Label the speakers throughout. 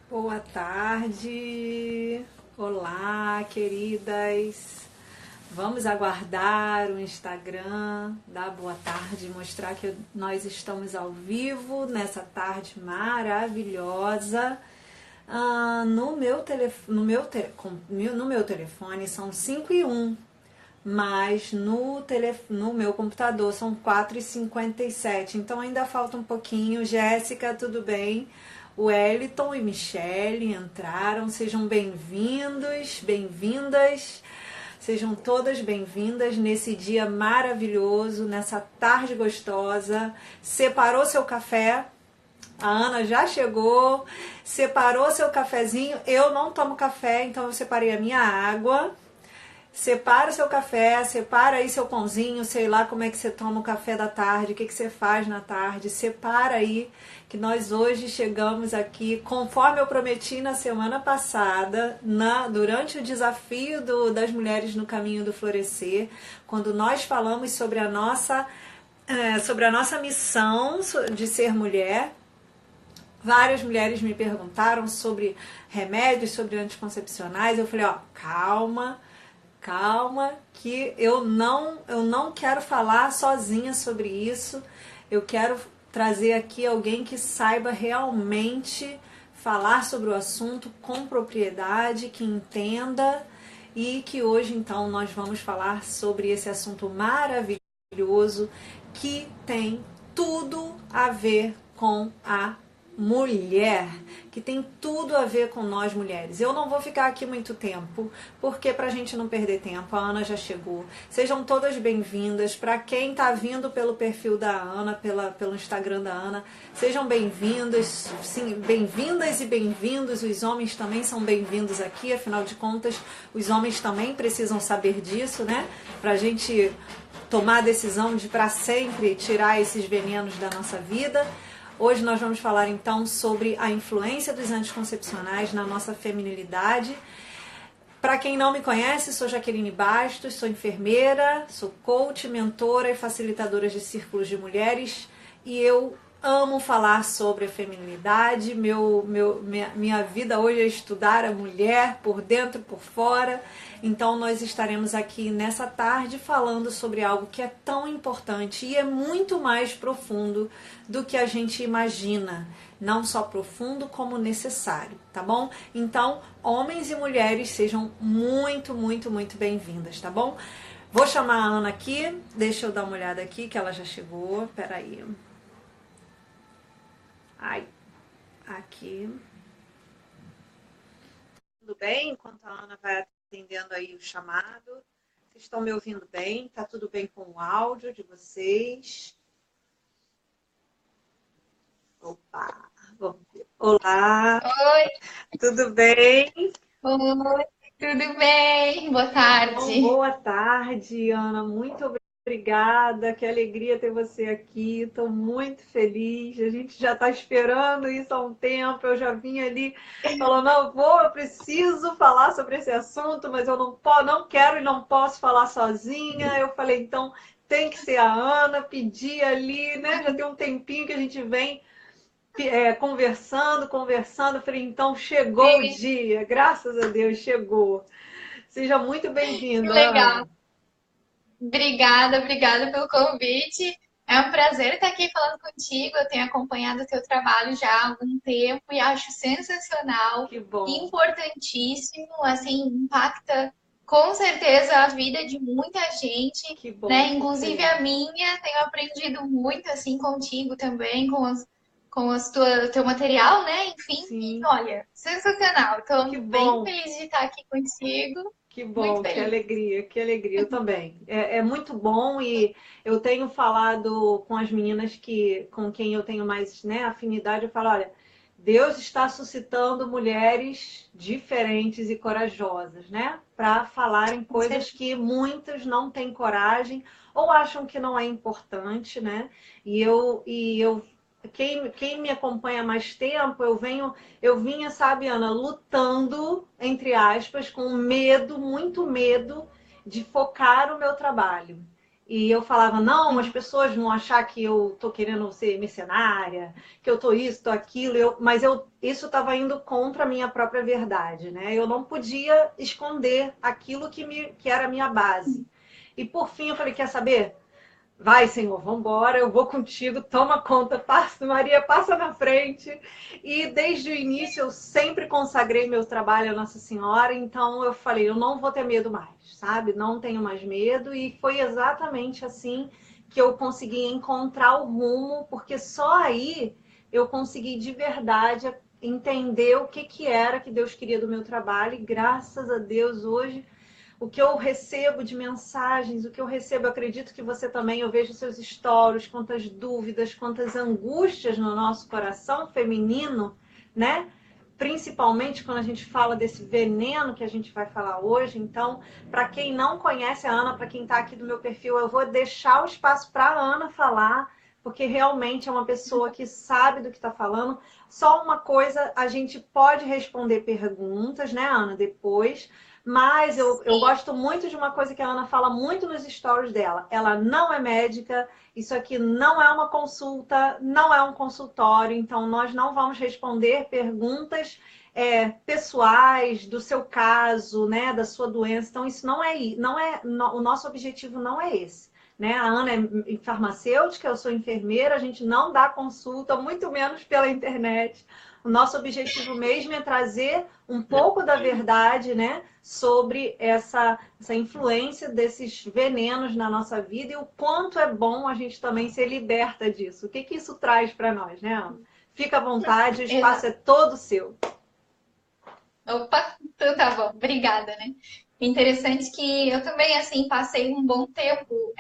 Speaker 1: Boa tarde, olá queridas. Vamos aguardar o Instagram dar boa tarde, mostrar que nós estamos ao vivo nessa tarde maravilhosa. No meu telefone são 5:01, mas no meu computador são 4:57, então ainda falta um pouquinho. Jéssica, tudo bem? Wellington e Michele entraram, sejam bem-vindos, bem-vindas, sejam todas bem-vindas nesse dia maravilhoso, nessa tarde gostosa. Separou seu café? A Ana já chegou, separou seu cafezinho. Eu não tomo café, então eu separei a minha água. Separa o seu café, separa aí seu pãozinho, sei lá como é que você toma o café da tarde, o que você faz na tarde, separa aí, que nós hoje chegamos aqui, conforme eu prometi na semana passada, durante o desafio das mulheres no caminho do florescer, quando nós falamos sobre a nossa missão de ser mulher. Várias mulheres me perguntaram sobre remédios, sobre anticoncepcionais. Eu falei, ó, calma, que eu não quero falar sozinha sobre isso. Eu quero trazer aqui alguém que saiba realmente falar sobre o assunto com propriedade, que entenda, e que hoje então nós vamos falar sobre esse assunto maravilhoso que tem tudo a ver com a mulher, que tem tudo a ver com nós mulheres. Eu não vou ficar aqui muito tempo, porque pra gente não perder tempo, a Ana já chegou. Sejam todas bem-vindas. Para quem tá vindo pelo perfil da Ana, pelo Instagram da Ana, sejam bem-vindas, sim, bem-vindas e bem-vindos. Os homens também são bem-vindos aqui, afinal de contas, os homens também precisam saber disso, né? Pra gente tomar a decisão de para sempre tirar esses venenos da nossa vida. Hoje nós vamos falar então sobre a influência dos anticoncepcionais na nossa feminilidade. Para quem não me conhece, sou Jaqueline Bastos, sou enfermeira, sou coach, mentora e facilitadora de círculos de mulheres, e eu amo falar sobre a feminilidade. Minha vida hoje é estudar a mulher por dentro e por fora. Então nós estaremos aqui nessa tarde falando sobre algo que é tão importante e é muito mais profundo do que a gente imagina. Não só profundo, como necessário, tá bom? Então, homens e mulheres, sejam muito, muito, muito bem-vindas, tá bom? Vou chamar a Ana aqui, deixa eu dar uma olhada aqui, que ela já chegou, peraí. Ai, aqui. Tudo bem? Enquanto a Ana vai atendendo aí o chamado. Vocês estão me ouvindo bem? Tá tudo bem com o áudio de vocês? Opa, vamos ver. Olá,
Speaker 2: Oi,
Speaker 1: tudo bem?
Speaker 2: oi, tudo bem? Boa
Speaker 1: Bom,
Speaker 2: tarde.
Speaker 1: boa tarde, Ana. Muito obrigada. Que alegria ter você aqui. Estou muito feliz. A gente já está esperando isso há um tempo. Eu já vim ali falando, eu preciso falar sobre esse assunto, mas eu não quero e não posso falar sozinha. Eu falei, então tem que ser a Ana. Pedi ali, né? Já tem um tempinho que a gente vem conversando. Falei, então chegou o
Speaker 2: Sim,
Speaker 1: dia. Graças a Deus, chegou. Seja muito
Speaker 2: que
Speaker 1: bem-vinda,
Speaker 2: legal.
Speaker 1: Ana.
Speaker 2: Obrigada pelo convite. É um prazer estar aqui falando contigo. Eu tenho acompanhado o teu trabalho já há algum tempo e acho sensacional,
Speaker 1: Que bom,
Speaker 2: importantíssimo, assim, impacta com certeza a vida de muita gente,
Speaker 1: que bom,
Speaker 2: né?
Speaker 1: fico
Speaker 2: Inclusive
Speaker 1: feliz.
Speaker 2: a minha. Tenho aprendido muito assim contigo também, teu material, né? Enfim, e
Speaker 1: Sim,
Speaker 2: olha, sensacional.
Speaker 1: que
Speaker 2: Estou bem
Speaker 1: bom,
Speaker 2: feliz de estar aqui contigo.
Speaker 1: que
Speaker 2: Muito
Speaker 1: bom, que
Speaker 2: feliz.
Speaker 1: alegria, que alegria. Eu também. É muito bom e eu tenho falado com as meninas com quem eu tenho mais, né, afinidade. Eu falo, olha, Deus está suscitando mulheres diferentes e corajosas, né, para falarem
Speaker 2: Com
Speaker 1: coisas que muitas não têm coragem ou acham que não é importante, né? E eu quem me acompanha há mais tempo, eu vinha, sabe, Ana, lutando, entre aspas, com medo, muito medo de focar o meu trabalho. E eu falava, não, as pessoas vão achar que eu tô querendo ser mercenária, que eu tô isso, tô aquilo, mas isso estava indo contra a minha própria verdade, né? Eu não podia esconder aquilo que era a minha base. E por fim eu falei, quer saber? Vai, Senhor, vamos embora, eu vou contigo, toma conta, passa, Maria, passa na frente. E desde o início eu sempre consagrei meu trabalho à Nossa Senhora, então eu falei, eu não vou ter medo mais, sabe? Não tenho mais medo. E foi exatamente assim que eu consegui encontrar o rumo, porque só aí eu consegui de verdade entender o que era que Deus queria do meu trabalho. E graças a Deus hoje o que eu recebo de mensagens, o que eu recebo, eu acredito que você também, eu vejo seus stories, quantas dúvidas, quantas angústias no nosso coração feminino, né? Principalmente quando a gente fala desse veneno que a gente vai falar hoje. Então, para quem não conhece a Ana, para quem está aqui do meu perfil, eu vou deixar o espaço para a Ana falar, porque realmente é uma pessoa que sabe do que está falando. Só uma coisa, a gente pode responder perguntas, né, Ana, depois, mas eu
Speaker 2: Sim.
Speaker 1: gosto muito de uma coisa que a Ana fala muito nos stories dela. Ela não é médica, isso aqui não é uma consulta, não é um consultório, então nós não vamos responder perguntas pessoais do seu caso, né, da sua doença. Então isso o nosso objetivo não é esse. Né? A Ana é farmacêutica, eu sou enfermeira, a gente não dá consulta, muito menos pela internet. O nosso objetivo mesmo é trazer um pouco da verdade, né, sobre essa influência desses venenos na nossa vida e o quanto é bom a gente também ser liberta disso. O que isso traz para nós, né, Ana? Fica à vontade, o espaço é todo seu.
Speaker 2: Opa, então tá bom, obrigada, né? Interessante que eu também, assim, passei um bom tempo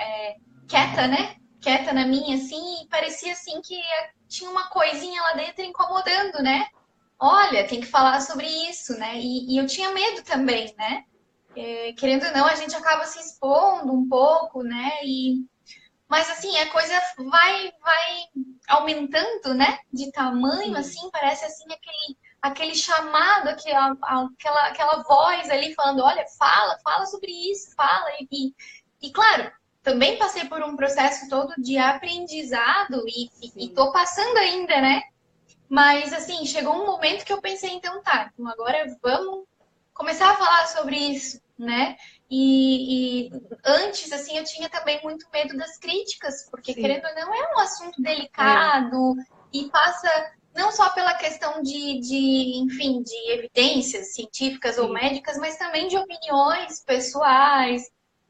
Speaker 2: quieta, né? Quieta na minha, assim, e parecia, assim, que tinha uma coisinha lá dentro incomodando, né? Olha, tem que falar sobre isso, né? E eu tinha medo também, né? Querendo ou não, a gente acaba se expondo um pouco, né? Mas, assim, a coisa vai aumentando, né? De tamanho,
Speaker 1: Sim.
Speaker 2: assim, parece, assim, aquele chamado, aquela voz ali falando, olha, fala sobre isso, fala. E claro, também passei por um processo todo de aprendizado e tô passando ainda, né? Mas, assim, chegou um momento que eu pensei, então tá, então agora vamos começar a falar sobre isso, né? E antes, assim, eu tinha também muito medo das críticas, porque,
Speaker 1: Sim.
Speaker 2: querendo ou não, é um assunto delicado e passa não só pela questão enfim, de evidências científicas ou
Speaker 1: Sim.
Speaker 2: médicas, mas também de opiniões pessoais,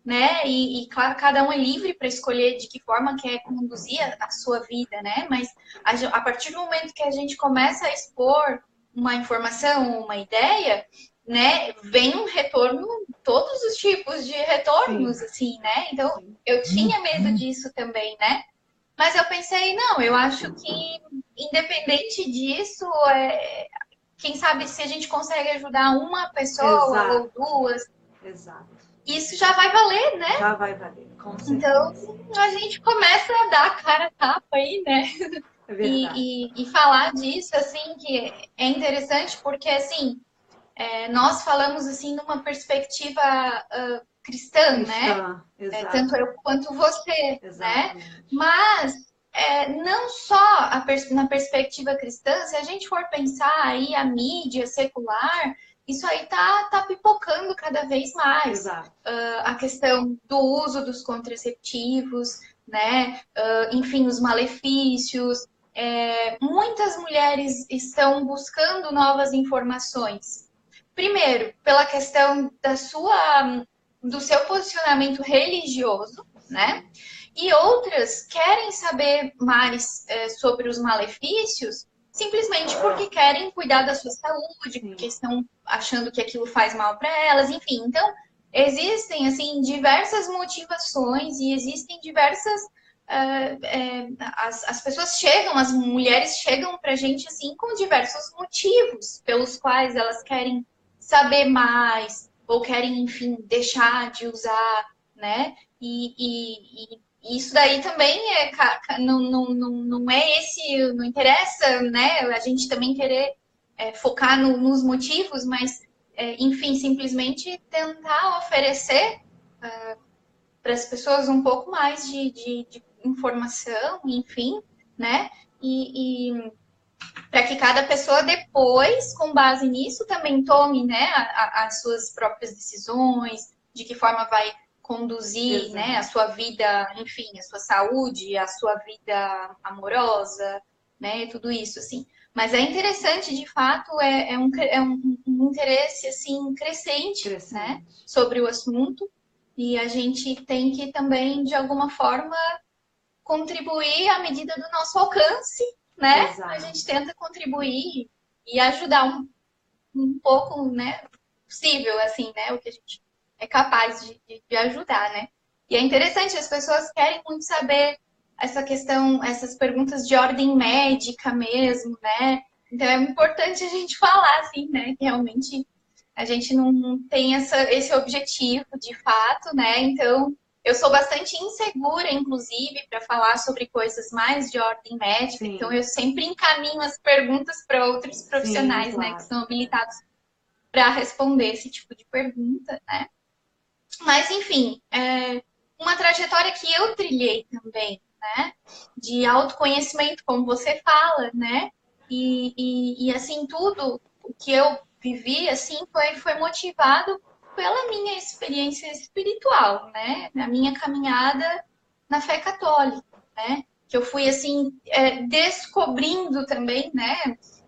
Speaker 2: né? E claro, cada um é livre para escolher de que forma quer conduzir a sua vida, né? Mas a partir do momento que a gente começa a expor uma informação, uma ideia, né, vem um retorno, todos os tipos de retornos,
Speaker 1: Sim.
Speaker 2: assim, né? Então, eu tinha medo disso também, né? Mas eu pensei, não, eu acho que, independente disso, quem sabe se a gente consegue ajudar uma pessoa
Speaker 1: Exato.
Speaker 2: ou duas,
Speaker 1: Exato.
Speaker 2: isso já vai valer, né?
Speaker 1: Já vai valer, com
Speaker 2: Então,
Speaker 1: certeza.
Speaker 2: a gente começa a dar a cara a tapa aí, né?
Speaker 1: É verdade.
Speaker 2: E falar disso, assim, que é interessante, porque, assim, nós falamos, assim, numa perspectiva cristã, né?
Speaker 1: Cristã,
Speaker 2: Tanto
Speaker 1: exato.
Speaker 2: eu quanto você, né?
Speaker 1: Exatamente.
Speaker 2: Mas não só na perspectiva cristã, se a gente for pensar aí a mídia secular, isso aí tá pipocando cada vez mais.
Speaker 1: Exato.
Speaker 2: A questão do uso dos contraceptivos, né? Enfim, os malefícios. Muitas mulheres estão buscando novas informações. Primeiro, pela questão do seu posicionamento religioso, né? E outras querem saber mais sobre os malefícios simplesmente porque querem cuidar da sua saúde, porque estão achando que aquilo faz mal para elas, enfim. Então, existem assim diversas motivações e existem diversas as pessoas chegam, as mulheres chegam para a gente assim com diversos motivos pelos quais elas querem saber mais ou querem, enfim, deixar de usar, né? E isso daí também não é esse, não interessa, né? A gente também querer focar nos motivos, mas enfim, simplesmente tentar oferecer para as pessoas um pouco mais de informação, enfim, né? E para que cada pessoa depois, com base nisso, também tome, né, as suas próprias decisões, de que forma vai conduzir, né, a sua vida, enfim, a sua saúde, a sua vida amorosa, né, tudo isso, assim. Mas é interessante, de fato, um interesse, assim, crescente, né, sobre o assunto, e a gente tem que também, de alguma forma, contribuir à medida do nosso alcance, né?
Speaker 1: Exato.
Speaker 2: A gente tenta contribuir e ajudar um pouco, né? Possível, assim, né? O que a gente é capaz de ajudar, né? E é interessante, as pessoas querem muito saber essa questão, essas perguntas de ordem médica mesmo, né? Então é importante a gente falar, assim, né? Que realmente a gente não tem esse objetivo de fato, né? Então eu sou bastante insegura, inclusive, para falar sobre coisas mais de ordem médica. Sim. Então, eu sempre encaminho as perguntas para outros profissionais, sim, claro, né, que são habilitados para responder esse tipo de pergunta, né? Mas, enfim, uma trajetória que eu trilhei também, né? De autoconhecimento, como você fala, né? E assim, tudo o que eu vivi, assim, foi motivado pela minha experiência espiritual, né? Na minha caminhada na fé católica, né? Que eu fui, assim, descobrindo também, né?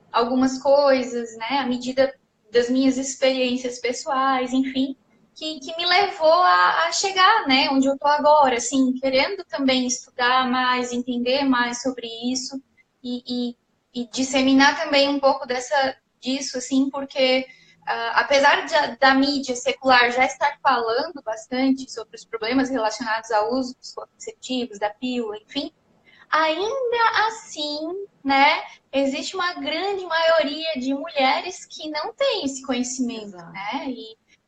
Speaker 2: Algumas coisas, né? À medida das minhas experiências pessoais, enfim, que me levou a chegar, né? Onde eu tô agora, assim, querendo também estudar mais, entender mais sobre isso e disseminar também um pouco disso, assim, porque apesar da mídia secular já estar falando bastante sobre os problemas relacionados ao uso dos contraceptivos, da pílula, enfim, ainda assim, né, existe uma grande maioria de mulheres que não tem esse conhecimento, exato, né,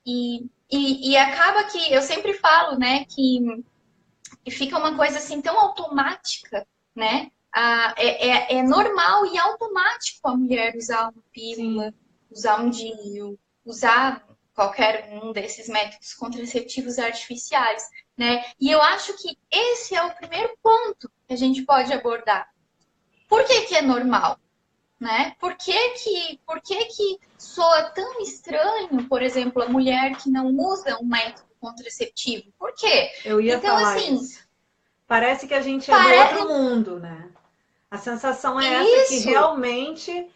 Speaker 2: e acaba que, eu sempre falo, né, que fica uma coisa assim tão automática, né, é normal e automático a mulher usar uma pílula, sim, usar um DIU, usar qualquer um desses métodos contraceptivos artificiais, né? E eu acho que esse é o primeiro ponto que a gente pode abordar. Por que é normal? Né? Por que soa tão estranho, por exemplo, a mulher que não usa um método contraceptivo? Por quê?
Speaker 1: Eu ia então, falar assim, isso. Parece que a gente é do outro mundo, né? A sensação é essa, que realmente,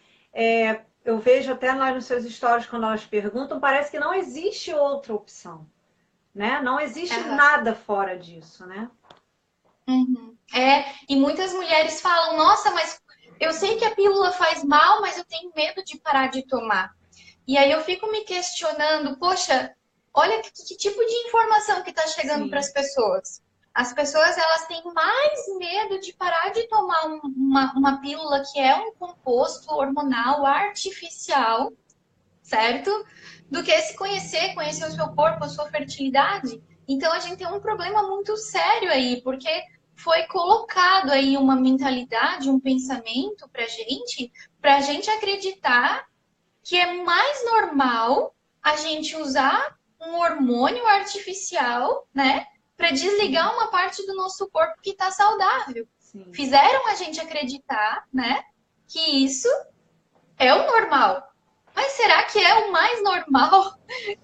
Speaker 1: eu vejo até nós nos seus stories, quando elas perguntam, parece que não existe outra opção, né? Não existe nada fora disso, né?
Speaker 2: Uhum. E muitas mulheres falam, nossa, mas eu sei que a pílula faz mal, mas eu tenho medo de parar de tomar. E aí eu fico me questionando, poxa, olha que tipo de informação que está chegando para as pessoas. As pessoas, elas têm mais medo de parar de tomar uma pílula que é um composto hormonal artificial, certo? Do que se conhecer o seu corpo, a sua fertilidade. Então a gente tem um problema muito sério aí, porque foi colocado aí uma mentalidade, um pensamento pra gente acreditar que é mais normal a gente usar um hormônio artificial, né, para desligar uma parte do nosso corpo que está saudável. Sim. Fizeram a gente acreditar, né, que isso é o normal. Mas será que é o mais normal,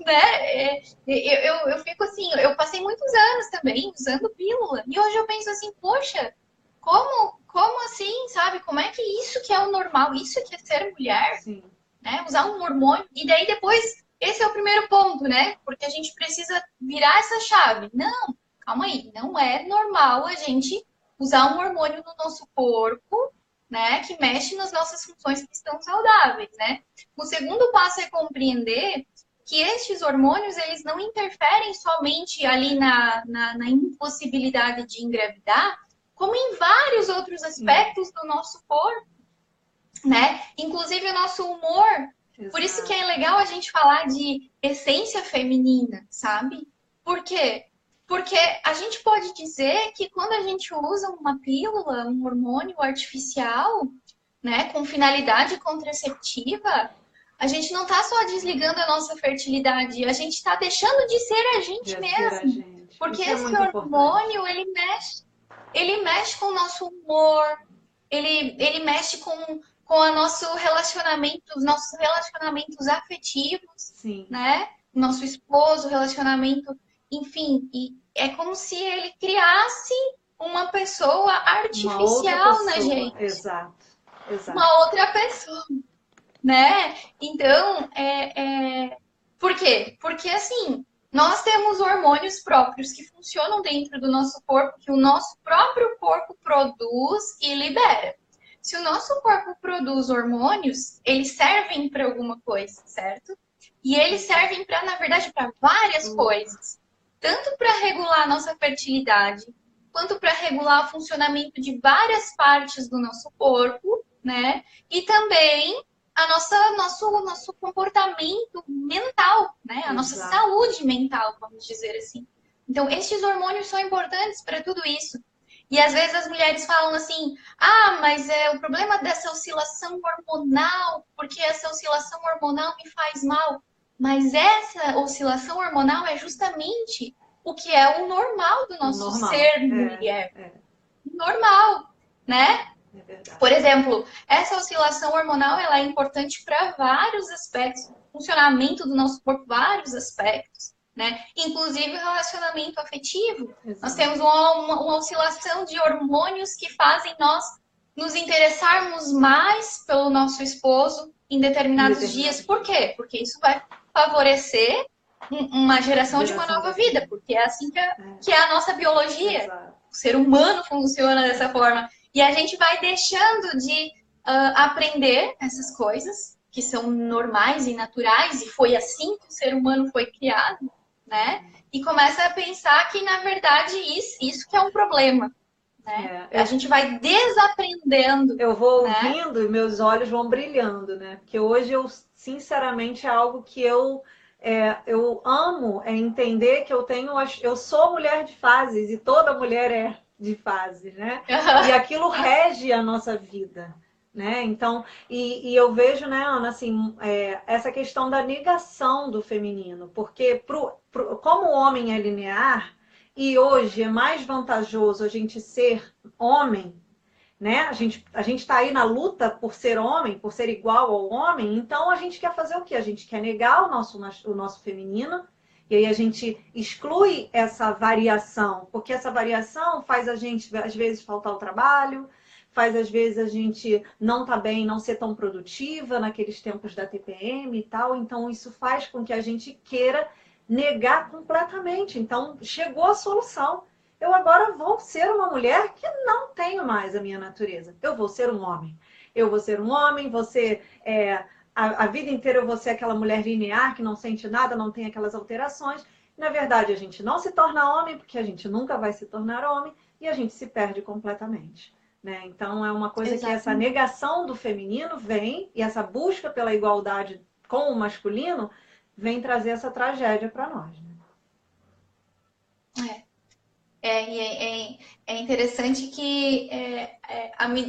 Speaker 2: né? Eu fico assim, eu passei muitos anos também usando pílula. E hoje eu penso assim, poxa, como assim, sabe? Como é que isso que é o normal? Isso que é ser mulher? Sim. Né? Usar um hormônio. E daí depois, esse é o primeiro ponto, né? Porque a gente precisa virar essa chave. Não, calma aí. Não é normal a gente usar um hormônio no nosso corpo, né, que mexe nas nossas funções que estão saudáveis, né? O segundo passo é compreender que estes hormônios, eles não interferem somente ali na impossibilidade de engravidar, como em vários outros aspectos do nosso corpo, né? Inclusive o nosso humor. Exato. Por isso que é legal a gente falar de essência feminina, sabe? Por quê? Porque a gente pode dizer que quando a gente usa uma pílula, um hormônio artificial, né, com finalidade contraceptiva, A gente não tá só desligando a nossa fertilidade, a gente tá deixando de ser a gente
Speaker 1: De ser a
Speaker 2: mesmo.
Speaker 1: gente.
Speaker 2: Porque
Speaker 1: Isso é
Speaker 2: esse
Speaker 1: muito importante.
Speaker 2: hormônio, ele mexe com o nosso humor, ele mexe com o nosso relacionamento, os nossos relacionamentos afetivos,
Speaker 1: Sim.
Speaker 2: né? Nosso esposo, relacionamento, enfim, e é como se ele criasse uma pessoa
Speaker 1: Uma outra
Speaker 2: artificial na
Speaker 1: pessoa.
Speaker 2: gente,
Speaker 1: Exato. Exato.
Speaker 2: uma outra pessoa, né? Então, por quê? Porque assim, nós temos hormônios próprios que funcionam dentro do nosso corpo, que o nosso próprio corpo produz e libera. Se o nosso corpo produz hormônios, eles servem para alguma coisa, certo? E eles servem para, na verdade, para várias coisas. Tanto para regular a nossa fertilidade, quanto para regular o funcionamento de várias partes do nosso corpo, né? E também nosso comportamento mental, né? A nossa
Speaker 1: Exato.
Speaker 2: saúde mental, vamos dizer assim. Então, estes hormônios são importantes para tudo isso. E às vezes as mulheres falam assim: ah, mas o problema dessa oscilação hormonal, porque essa oscilação hormonal me faz mal. Mas essa oscilação hormonal é justamente o que é o normal do
Speaker 1: O
Speaker 2: nosso
Speaker 1: normal.
Speaker 2: ser mulher. Normal, né?
Speaker 1: É verdade.
Speaker 2: Por exemplo, essa oscilação hormonal ela é importante para vários aspectos, funcionamento do nosso corpo, vários aspectos, né? Inclusive o relacionamento afetivo.
Speaker 1: Exato.
Speaker 2: Nós temos uma oscilação de hormônios que fazem nós nos interessarmos mais pelo nosso esposo em determinados dias. Por quê? Porque isso vai favorecer uma geração de uma nova vida, porque é assim que é a nossa biologia.
Speaker 1: Exato.
Speaker 2: O ser humano funciona dessa forma. E a gente vai deixando de aprender essas coisas que são normais e naturais, e foi assim que o ser humano foi criado, né? E começa a pensar que, na verdade, isso que é um problema. Né? A gente vai desaprendendo.
Speaker 1: Eu vou
Speaker 2: né?
Speaker 1: ouvindo e meus olhos vão brilhando, né? Porque hoje eu, sinceramente, é algo que eu amo entender que eu sou mulher de fases e toda mulher é de fases, né? E aquilo rege a nossa vida, né? Então, e eu vejo, né, Ana, assim, essa questão da negação do feminino, porque como o homem é linear e hoje é mais vantajoso a gente ser homem, né? A gente está aí na luta por ser homem, por ser igual ao homem, então a gente quer fazer o quê? A gente quer negar o nosso feminino, e aí a gente exclui essa variação, porque essa variação faz a gente, às vezes, faltar o trabalho, faz, às vezes, a gente não tá bem, não ser tão produtiva naqueles tempos da TPM e tal, então isso faz com que a gente queira negar completamente. Então, chegou a solução. Eu agora vou ser uma mulher que não tenho mais a minha natureza. Eu vou ser um homem. Eu vou ser um homem, você a vida inteira eu vou ser aquela mulher linear que não sente nada, não tem aquelas alterações. Na verdade, a gente não se torna homem, porque a gente nunca vai se tornar homem, e a gente se perde completamente. Né? Então é uma coisa que essa negação do feminino vem, e essa busca pela igualdade com o masculino vem trazer essa tragédia para nós. Né?
Speaker 2: É interessante que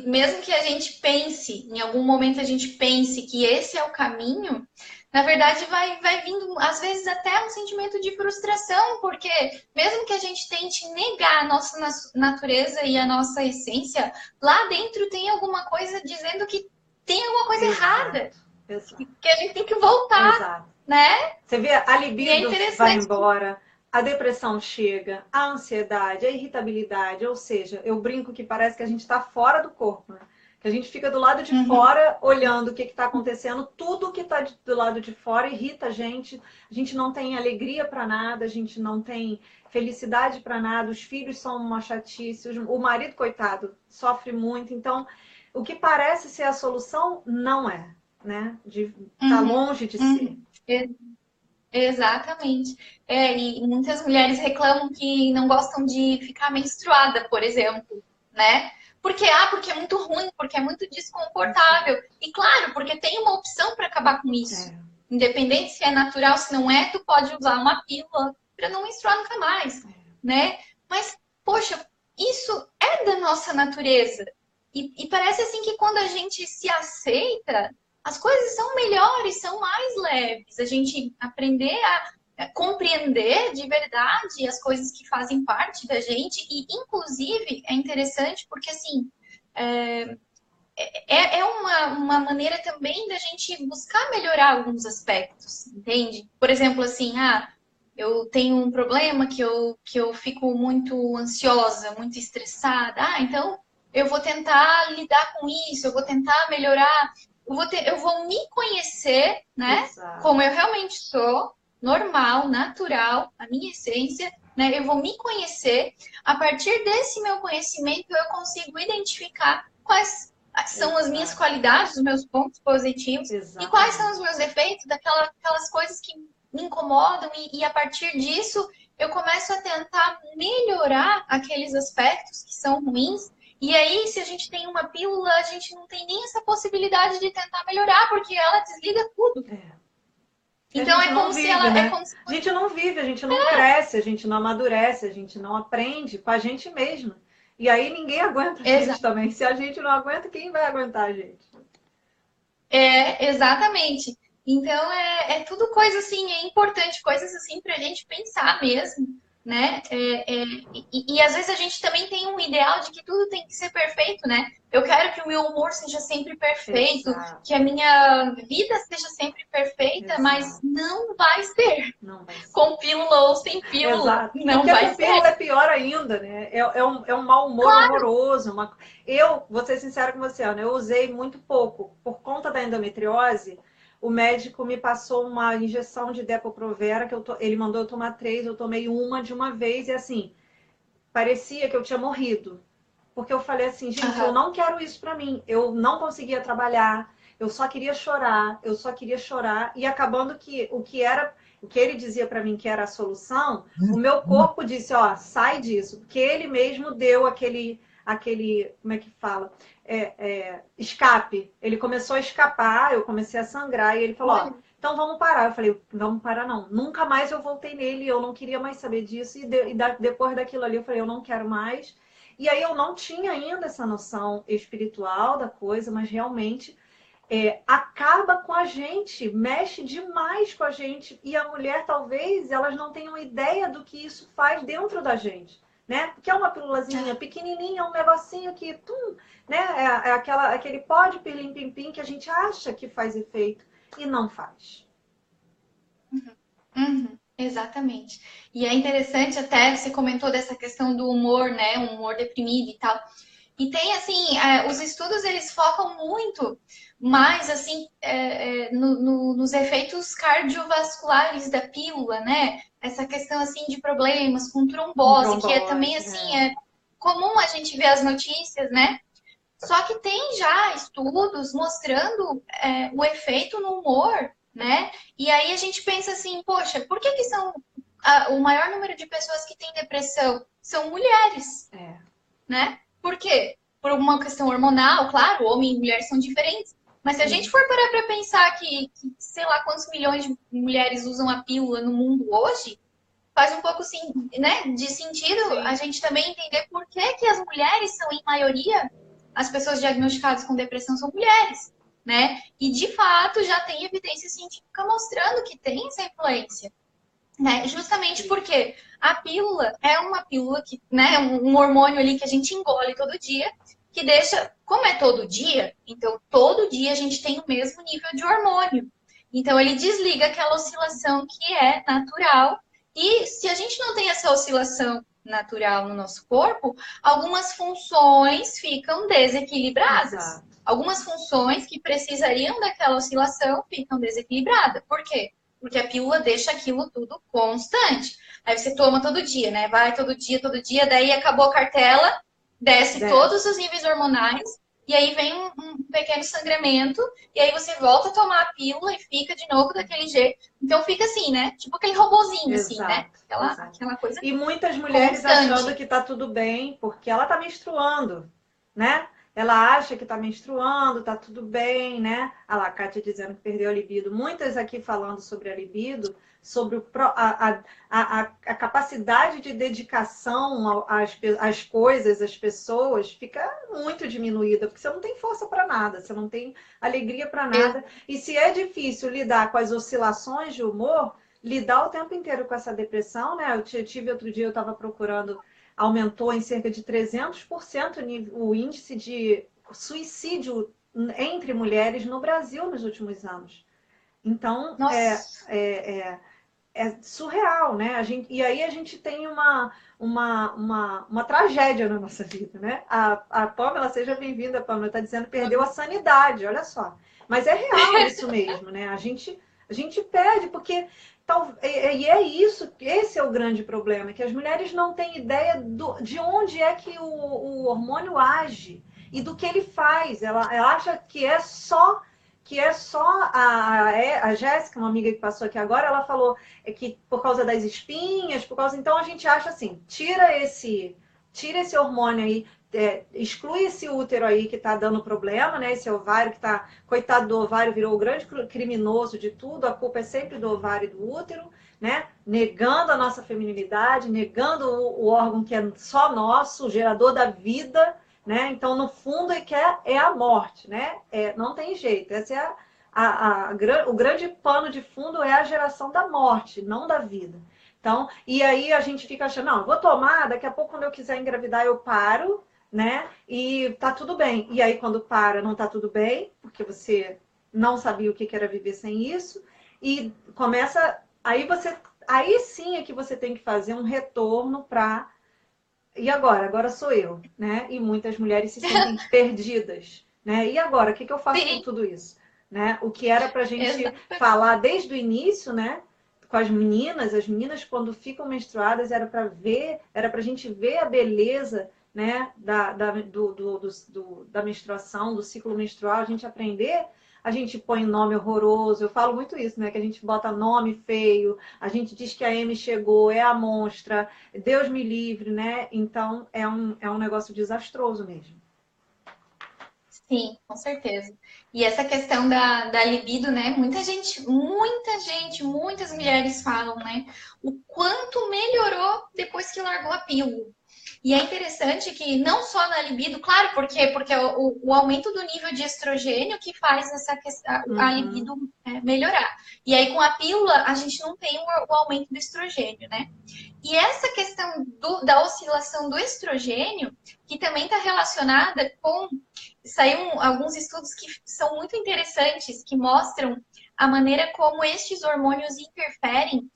Speaker 2: mesmo que a gente pense, em algum momento a gente pense que esse é o caminho, na verdade vai vindo, às vezes, até um sentimento de frustração, porque mesmo que a gente tente negar a nossa natureza e a nossa essência, lá dentro tem alguma coisa dizendo que tem alguma coisa errada.
Speaker 1: Exato.
Speaker 2: Que a gente tem que voltar,
Speaker 1: Exato.
Speaker 2: né?
Speaker 1: Você vê, a libido vai embora, a depressão chega, a ansiedade, a irritabilidade, ou seja, eu brinco que parece que a gente está fora do corpo, né? Que a gente fica do lado de fora olhando o que está acontecendo, tudo que está do lado de fora irrita a gente não tem alegria para nada, a gente não tem felicidade para nada, os filhos são uma chatice, o marido, coitado, sofre muito, então o que parece ser a solução não é, né? Tá longe de ser.
Speaker 2: Exatamente. E muitas mulheres reclamam que não gostam de ficar menstruada, por exemplo, né? Porque é muito ruim, porque é muito desconfortável. E claro, porque tem uma opção para acabar com isso. Independente se é natural, se não é, tu pode usar uma pílula para não menstruar nunca mais, né? Mas, poxa, isso é da nossa natureza. E parece assim que quando a gente se aceita, as coisas são melhores, são mais leves. A gente aprender a compreender de verdade as coisas que fazem parte da gente. E, inclusive, é interessante porque, assim, é uma maneira também da gente buscar melhorar alguns aspectos, entende? Por exemplo, assim, eu tenho um problema que eu fico muito ansiosa, muito estressada. Então eu vou tentar lidar com isso, eu vou tentar melhorar, eu vou me conhecer, né?
Speaker 1: Exato.
Speaker 2: Como eu realmente sou, normal, natural, a minha essência, né? Eu vou me conhecer. A partir desse meu conhecimento, eu consigo identificar quais são as minhas qualidades, os meus pontos positivos, e quais são os meus defeitos, aquelas coisas que me incomodam, e a partir disso eu começo a tentar melhorar aqueles aspectos que são ruins. E aí, se a gente tem uma pílula, a gente não tem nem essa possibilidade de tentar melhorar, porque ela desliga tudo. Então é como se ela.
Speaker 1: Né? A gente não vive, a gente não cresce, a gente não amadurece, a gente não aprende com a gente mesma. E aí ninguém aguenta a gente também. Se a gente não aguenta, quem vai aguentar a gente?
Speaker 2: Exatamente. Então é tudo coisa assim, é importante, coisas assim pra gente pensar mesmo, né? E às vezes a gente também tem um ideal de que tudo tem que ser perfeito, né? Eu quero que o meu humor seja sempre perfeito, que a minha vida seja sempre perfeita, mas não vai ser. Com pílula ou sem pílula. Não
Speaker 1: porque
Speaker 2: vai
Speaker 1: com pílula é pior ainda, né? É um mau humor horroroso. Eu, vou ser sincera com você, Ana, eu usei muito pouco. Por conta da endometriose, o médico me passou uma injeção de Depo-Provera, ele mandou eu tomar 3, eu tomei uma de uma vez, e assim, parecia que eu tinha morrido. Porque eu falei assim, gente, eu não quero isso pra mim. Eu não conseguia trabalhar, eu só queria chorar, e acabando que o que ele dizia pra mim que era a solução, o meu corpo disse, ó, sai disso, porque ele mesmo deu aquele, como é que fala? Escape. Ele começou a escapar, eu comecei a sangrar, e ele falou, ó, então vamos parar. Eu falei, vamos parar não. Nunca mais eu voltei nele, eu não queria mais saber disso, depois daquilo ali eu falei, eu não quero mais. E aí eu não tinha ainda essa noção espiritual da coisa, mas realmente acaba com a gente, mexe demais com a gente. E a mulher, talvez, elas não tenham ideia do que isso faz dentro da gente. Né? Porque é uma pílulazinha pequenininha, um negocinho que, né? Aquele pó de pirlim-pim-pim que a gente acha que faz efeito e não faz.
Speaker 2: Exatamente. E é interessante até, você comentou dessa questão do humor, né? Um humor deprimido e tal. E tem, assim, os estudos, eles focam muito mais, assim, nos efeitos cardiovasculares da pílula, né? Essa questão, assim, de problemas com trombose, que é também, assim, é comum a gente ver as notícias, né? Só que tem já estudos mostrando o efeito no humor, né? E aí a gente pensa assim, poxa, por que são o maior número de pessoas que têm depressão são mulheres, né? Por quê? Por uma questão hormonal, claro, homem e mulher são diferentes. Mas se a gente for parar para pensar que sei lá quantos milhões de mulheres usam a pílula no mundo hoje, faz um pouco assim, né, de sentido a gente também entender por que as mulheres são, em maioria, as pessoas diagnosticadas com depressão são mulheres, né? E de fato já tem evidência científica mostrando que tem essa influência, né? Justamente porque a pílula é uma pílula que, né, um hormônio ali que a gente engole todo dia, que deixa, como é todo dia, então todo dia a gente tem o mesmo nível de hormônio. Então ele desliga aquela oscilação que é natural. E se a gente não tem essa oscilação natural no nosso corpo, algumas funções ficam desequilibradas. Algumas funções que precisariam daquela oscilação ficam desequilibradas. Por quê? Porque a pílula deixa aquilo tudo constante. Aí você toma todo dia, né? Vai todo dia, daí acabou a cartela, desce todos os níveis hormonais, e aí vem um pequeno sangramento, e aí você volta a tomar a pílula e fica de novo daquele jeito. Então fica assim, né? Tipo aquele robozinho, assim, né? Aquela coisa.
Speaker 1: E muitas mulheres achando que tá tudo bem, porque ela tá menstruando, né? ela acha que está menstruando, está tudo bem, né? Ah lá, a Kátia dizendo que perdeu a libido. Muitas aqui falando sobre a libido, sobre a capacidade de dedicação às coisas, às pessoas, fica muito diminuída, porque você não tem força para nada, você não tem alegria para nada. E se é difícil lidar com as oscilações de humor, lidar o tempo inteiro com essa depressão, né? Eu tive outro dia, eu estava procurando, aumentou em cerca de 300% o índice de suicídio entre mulheres no Brasil nos últimos anos. Então,
Speaker 2: Nossa,
Speaker 1: é surreal, né? E aí a gente tem uma tragédia na nossa vida, né? A Pamela, seja bem-vinda, Pamela, está dizendo que perdeu a sanidade, olha só. Mas é real isso mesmo, né? A gente perde, porque e é isso, esse é o grande problema, que as mulheres não têm ideia de onde é que o hormônio age e do que ele faz. Ela acha que é só a Jéssica, uma amiga que passou aqui agora, ela falou que por causa das espinhas, então a gente acha assim, tira esse hormônio aí, exclui esse útero aí que tá dando problema, né? Esse ovário que tá, coitado do ovário, virou o grande criminoso de tudo, a culpa é sempre do ovário e do útero, né? Negando a nossa feminilidade, negando o órgão que é só nosso, o gerador da vida, né? Então, no fundo, é a morte, né? Não tem jeito. Essa é o grande pano de fundo é a geração da morte, não da vida. Então, e aí a gente fica achando, não, vou tomar, daqui a pouco, quando eu quiser engravidar, eu paro, né? E tá tudo bem. E aí, quando para, não tá tudo bem, porque você não sabia o que era viver sem isso. E começa. Aí sim é que você tem que fazer um retorno para e agora? Agora sou eu, né? E muitas mulheres se sentem perdidas, né? E agora? O que eu faço com
Speaker 2: sim,
Speaker 1: tudo isso? Né? O que era para a gente
Speaker 2: exato.
Speaker 1: falar desde o início, né? Com as meninas quando ficam menstruadas era para a gente ver a beleza, né? Da menstruação, do ciclo menstrual, a gente aprender. A gente põe nome horroroso, eu falo muito isso, né? Que a gente bota nome feio, a gente diz que a Amy chegou, é a monstra, Deus me livre, né? Então é um negócio desastroso mesmo.
Speaker 2: Sim, com certeza. E essa questão da libido, né? Muitas mulheres falam, né? O quanto melhorou depois que largou a pílula. E é interessante que não só na libido, claro, porque é o aumento do nível de estrogênio que faz essa questão, a
Speaker 1: Uhum.
Speaker 2: libido melhorar. E aí com a pílula a gente não tem o aumento do estrogênio, né? E essa questão da oscilação do estrogênio, que também está relacionada com. Saíram alguns estudos que são muito interessantes, que mostram a maneira como estes hormônios interferem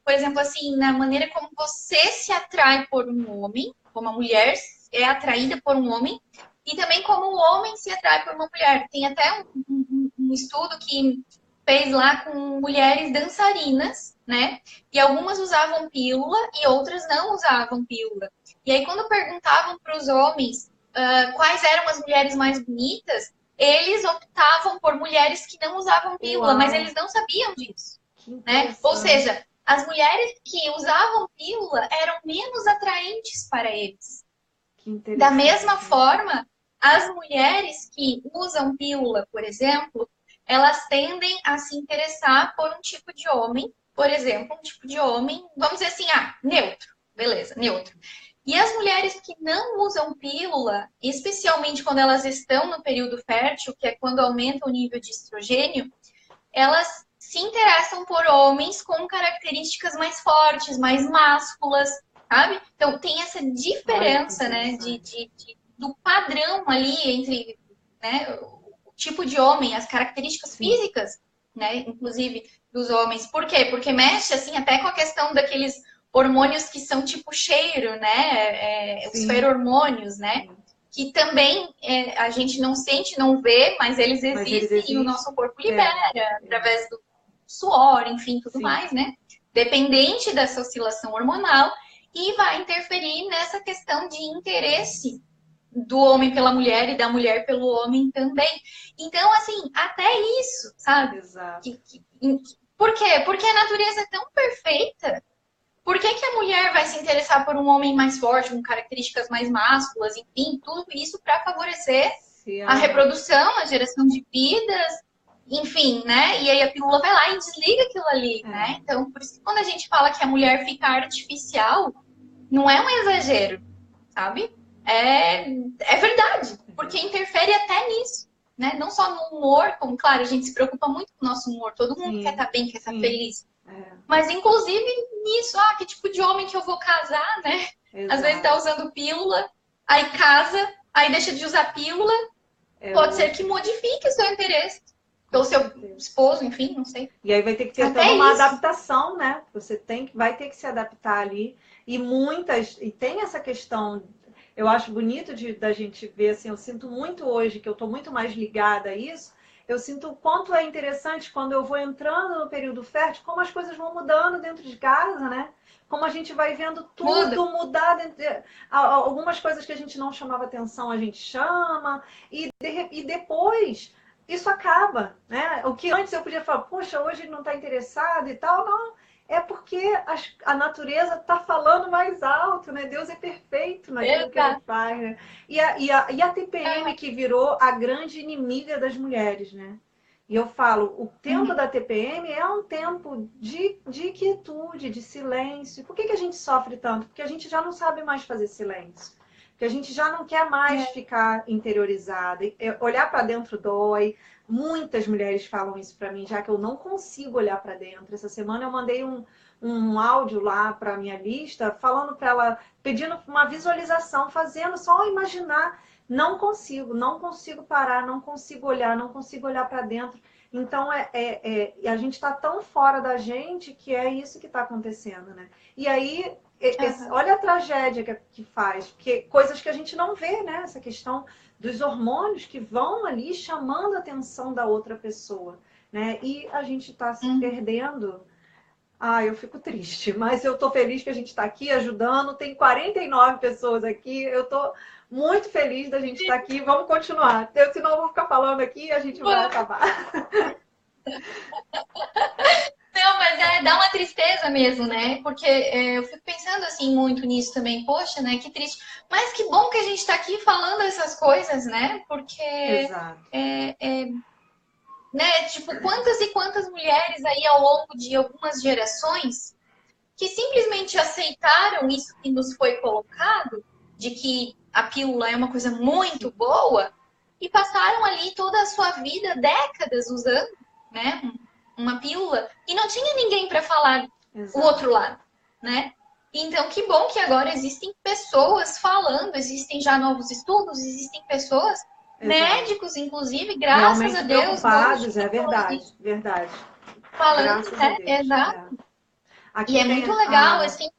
Speaker 2: por exemplo, assim, na maneira como você se atrai por um homem, como a mulher é atraída por um homem, e também como o homem se atrai por uma mulher. Tem até um estudo que fez lá com mulheres dançarinas, né? E algumas usavam pílula e outras não usavam pílula. E aí, quando perguntavam para os homens quais eram as mulheres mais bonitas, eles optavam por mulheres que não usavam pílula, mas
Speaker 1: Uau,
Speaker 2: eles não sabiam disso,
Speaker 1: que
Speaker 2: né? Ou
Speaker 1: interessante.
Speaker 2: seja, as mulheres que usavam pílula eram menos atraentes para eles.
Speaker 1: Que
Speaker 2: Da mesma
Speaker 1: interessante.
Speaker 2: forma, as mulheres que usam pílula, por exemplo, elas tendem a se interessar por um tipo de homem, por exemplo, um tipo de homem, vamos dizer assim, neutro, beleza, neutro. E as mulheres que não usam pílula, especialmente quando elas estão no período fértil, que é quando aumenta o nível de estrogênio, elas se interessam por homens com características mais fortes, mais másculas, sabe? Então tem essa
Speaker 1: Olha que
Speaker 2: diferença, né,
Speaker 1: interessante.
Speaker 2: do padrão ali entre, né, o tipo de homem, as características
Speaker 1: Sim,
Speaker 2: físicas, né, inclusive dos homens. Por quê? Porque mexe assim até com a questão daqueles hormônios que são tipo cheiro, né, os
Speaker 1: sim,
Speaker 2: feromônios, né?
Speaker 1: sim.
Speaker 2: Que também a gente não sente, não vê, mas eles
Speaker 1: Mas eles
Speaker 2: existem e o nosso
Speaker 1: existem.
Speaker 2: corpo
Speaker 1: É,
Speaker 2: libera
Speaker 1: é.
Speaker 2: através do suor, enfim, tudo
Speaker 1: Sim.
Speaker 2: mais, né? Dependente dessa oscilação hormonal e vai interferir nessa questão de interesse do homem pela mulher e da mulher pelo homem também. Então, assim, até isso, sabe?
Speaker 1: Exato.
Speaker 2: Por quê? Porque a natureza é tão perfeita Por que que a mulher vai se interessar por um homem mais forte, com características mais másculas, enfim, tudo isso para favorecer a reprodução, a geração de vidas, enfim, né? E aí a pílula vai lá e desliga aquilo ali, né? Então, por isso que quando a gente fala que a mulher fica artificial, não é um exagero, sabe? É verdade, porque interfere até nisso, né? Não só no humor, como, claro, a gente se preocupa muito com o nosso humor, todo mundo quer estar bem, quer estar feliz. Mas, inclusive, nisso, que tipo de homem que eu vou casar, né? Exato. Às vezes tá usando pílula, aí casa, aí deixa de usar pílula, pode ser que modifique o seu interesse. Ou seu esposo, enfim, não sei.
Speaker 1: E aí vai ter que ter toda uma adaptação, né? Você vai ter que se adaptar ali. E tem essa questão, eu acho bonito da gente ver, assim, eu sinto muito hoje, que eu estou muito mais ligada a isso, eu sinto o quanto é interessante quando eu vou entrando no período fértil, como as coisas vão mudando dentro de casa, né? Como a gente vai vendo tudo mudar. Algumas coisas que a gente não chamava atenção, a gente chama. E depois, isso acaba, né? O que antes eu podia falar, poxa, hoje ele não está interessado e tal. Não, é porque a natureza está falando mais alto, né? Deus é perfeito naquilo que ele faz, né? E a TPM que virou a grande inimiga das mulheres, né? E eu falo, o tempo da TPM é um tempo de quietude, de silêncio. Por que a gente sofre tanto? Porque a gente já não sabe mais fazer silêncio. Porque a gente já não quer mais ficar interiorizada. Olhar para dentro dói. Muitas mulheres falam isso para mim, já que eu não consigo olhar para dentro. Essa semana eu mandei um áudio lá para minha lista, falando para ela, pedindo uma visualização, fazendo só imaginar. Não consigo parar, não consigo olhar para dentro. Então, a gente está tão fora da gente que é isso que está acontecendo, né? E aí, olha a tragédia que faz, porque coisas que a gente não vê, né? Essa questão dos hormônios que vão ali chamando a atenção da outra pessoa, né? E a gente está se perdendo. Eu fico triste, mas eu tô feliz que a gente está aqui ajudando. Tem 49 pessoas aqui, eu tô muito feliz da gente estar aqui. Vamos continuar, senão eu vou ficar falando aqui e a gente vai acabar.
Speaker 2: Não, mas dá uma tristeza mesmo, né? Porque eu fico pensando assim muito nisso também. Poxa, né? Que triste. Mas que bom que a gente está aqui falando essas coisas, né? Porque né? Tipo, quantas e quantas mulheres aí ao longo de algumas gerações que simplesmente aceitaram isso que nos foi colocado, de que a pílula é uma coisa muito boa, e passaram ali toda a sua vida, décadas usando, né, uma pílula, e não tinha ninguém para falar o outro lado, né? Então, que bom que agora existem pessoas falando, existem já novos estudos, existem pessoas, médicos, inclusive, graças
Speaker 1: realmente
Speaker 2: a Deus.
Speaker 1: Preocupados, é verdade.
Speaker 2: Falando, né? Exato. Aqui e é muito legal, assim.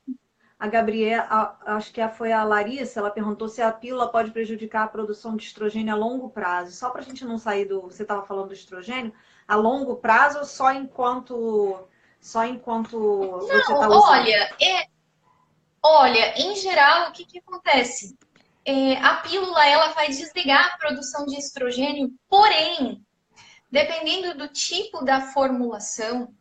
Speaker 1: A Gabriela, acho que foi a Larissa, ela perguntou se a pílula pode prejudicar a produção de estrogênio a longo prazo. Só para a gente não sair você estava falando do estrogênio, a longo prazo ou só enquanto você está usando?
Speaker 2: Olha, em geral, o que acontece? A pílula, ela vai desligar a produção de estrogênio, porém, dependendo do tipo da formulação,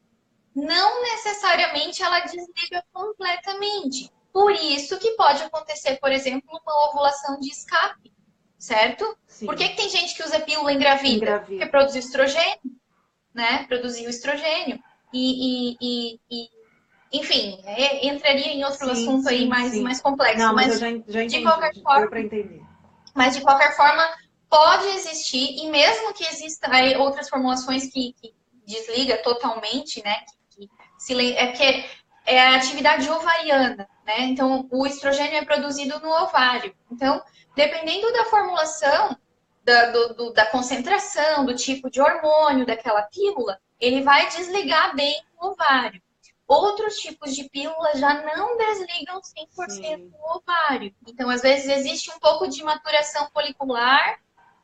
Speaker 2: não necessariamente ela desliga completamente. Por isso que pode acontecer, por exemplo, uma ovulação de escape, certo? Sim. Por que tem gente que usa pílula engravida? Porque produz estrogênio, né? Produzir o estrogênio. Enfim, entraria em outro assunto aí mais complexo.
Speaker 1: Não, mas eu já entendi,
Speaker 2: de qualquer forma, deu
Speaker 1: para entender.
Speaker 2: Mas de qualquer forma, pode existir, e mesmo que existam outras formulações que desliga totalmente, né? Que é a atividade ovariana, né? Então, o estrogênio é produzido no ovário. Então, dependendo da formulação, da concentração, do tipo de hormônio daquela pílula, ele vai desligar bem o ovário. Outros tipos de pílula já não desligam 100% o ovário. Então, às vezes, existe um pouco de maturação folicular,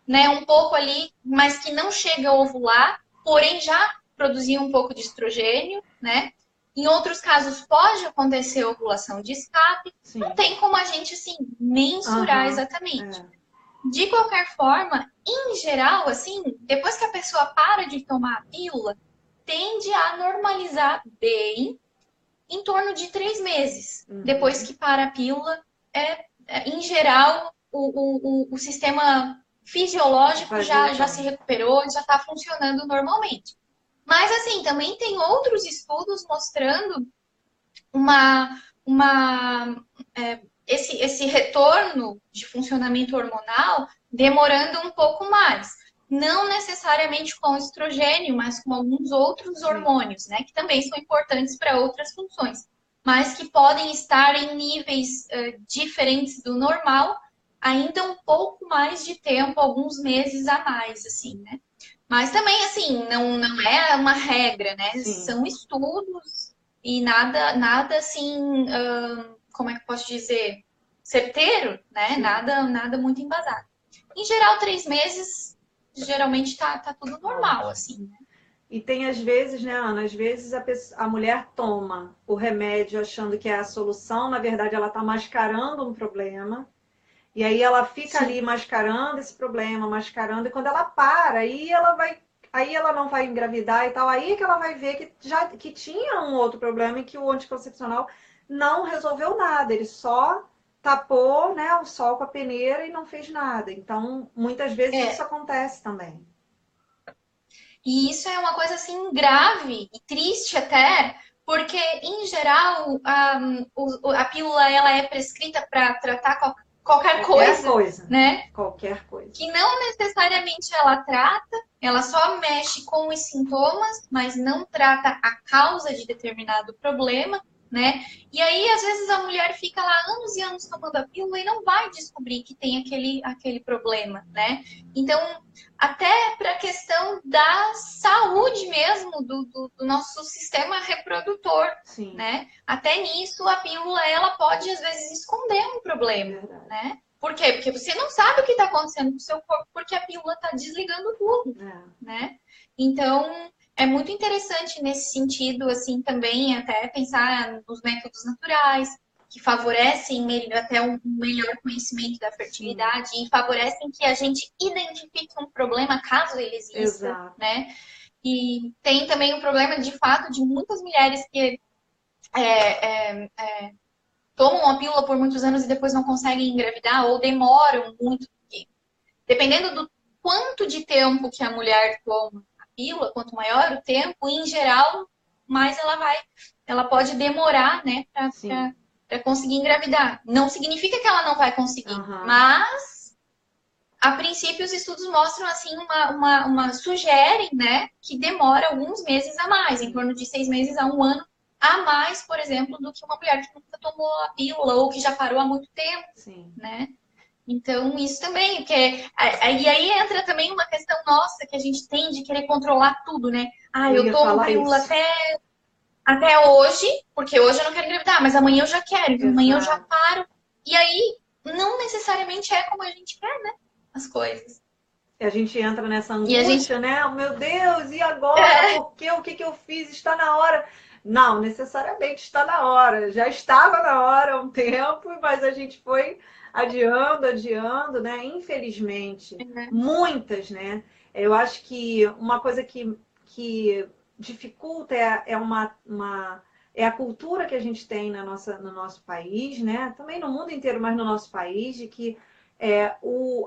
Speaker 2: né? Um pouco ali, mas que não chega a ovular, porém já produzir um pouco de estrogênio, né? Em outros casos, pode acontecer ovulação de escape. Não tem como a gente, assim, mensurar exatamente. De qualquer forma, em geral, assim, depois que a pessoa para de tomar a pílula, tende a normalizar bem em torno de 3 meses. Depois que para a pílula, em geral, o sistema fisiológico já se recuperou, já está funcionando normalmente. Mas, assim, também tem outros estudos mostrando esse retorno de funcionamento hormonal demorando um pouco mais. Não necessariamente com estrogênio, mas com alguns outros hormônios, né? Que também são importantes para outras funções, mas que podem estar em níveis diferentes do normal, ainda um pouco mais de tempo, alguns meses a mais, assim, né? Mas também, assim, não é uma regra, né?
Speaker 1: Sim.
Speaker 2: São estudos e nada assim, como é que eu posso dizer? Certeiro, né? Nada muito embasado. Em geral, 3 meses, geralmente tá tudo normal, assim, né?
Speaker 1: E tem às vezes, né, Ana? Às vezes a mulher toma o remédio achando que é a solução, na verdade ela está mascarando um problema. E aí ela fica ali mascarando esse problema, mascarando, e quando ela para, aí ela não vai engravidar e tal, aí que ela vai ver que tinha um outro problema e que o anticoncepcional não resolveu nada, ele só tapou, né, o sol com a peneira e não fez nada. Então, muitas vezes isso acontece também.
Speaker 2: E isso é uma coisa assim grave e triste até, porque em geral a pílula ela é prescrita para tratar qualquer coisa, né?
Speaker 1: Qualquer coisa.
Speaker 2: Que não necessariamente ela trata, ela só mexe com os sintomas, mas não trata a causa de determinado problema, né? E aí, às vezes, a mulher fica lá anos e anos tomando a pílula e não vai descobrir que tem aquele problema, né? Então, até para a questão da saúde mesmo do nosso sistema reprodutor, né? Até nisso, a pílula, ela pode, às vezes, esconder um problema, né? Por quê? Porque você não sabe o que está acontecendo com o seu corpo, porque a pílula está desligando tudo, né? Então, é muito interessante nesse sentido, assim, também até pensar nos métodos naturais, que favorecem até um melhor conhecimento da fertilidade e favorecem que a gente identifique um problema caso ele exista, né? E tem também o problema, de fato, de muitas mulheres que tomam a pílula por muitos anos e depois não conseguem engravidar ou demoram muito. Dependendo do quanto de tempo que a mulher toma a pílula, quanto maior o tempo, em geral, mais ela pode demorar, né, para conseguir engravidar. Não significa que ela não vai conseguir, mas a princípio os estudos mostram assim sugerem, né, que demora alguns meses a mais, em torno de 6 meses a 1 ano a mais, por exemplo, do que uma mulher que nunca tomou a pílula ou que já parou há muito tempo, né? Então, isso também, porque e aí entra também uma questão nossa que a gente tem de querer controlar tudo, né? Eu tomo pílula até hoje, porque hoje eu não quero engravidar, mas amanhã eu já quero, então amanhã eu já paro. E aí, não necessariamente é como a gente quer, né? As coisas.
Speaker 1: E a gente entra nessa angústia, né? Oh, meu Deus, e agora? Por quê? O que eu fiz? Está na hora. Não, necessariamente está na hora. Já estava na hora há um tempo, mas a gente foi adiando, né? Infelizmente, muitas, né? Eu acho que uma coisa que dificulta é a cultura que a gente tem no nosso país, né? Também no mundo inteiro, mas no nosso país, de que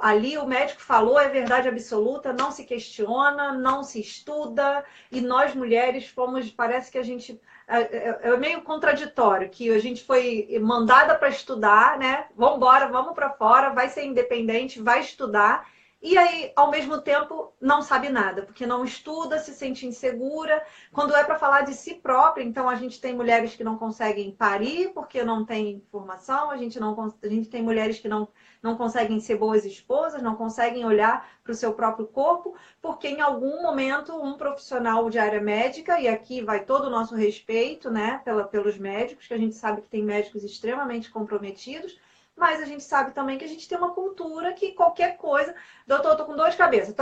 Speaker 1: ali o médico falou, é verdade absoluta, não se questiona, não se estuda, e nós mulheres parece que a gente é meio contraditório, que a gente foi mandada para estudar, né? Vamos embora, vamos para fora, vai ser independente, vai estudar, e aí, ao mesmo tempo, não sabe nada, porque não estuda, se sente insegura. Quando é para falar de si própria, então a gente tem mulheres que não conseguem parir porque não tem informação, a gente tem mulheres que não conseguem ser boas esposas, não conseguem olhar para o seu próprio corpo, porque em algum momento um profissional de área médica, e aqui vai todo o nosso respeito, né, pelos médicos, que a gente sabe que tem médicos extremamente comprometidos, mas a gente sabe também que a gente tem uma cultura que qualquer coisa... Doutor, eu tô com dor de cabeça.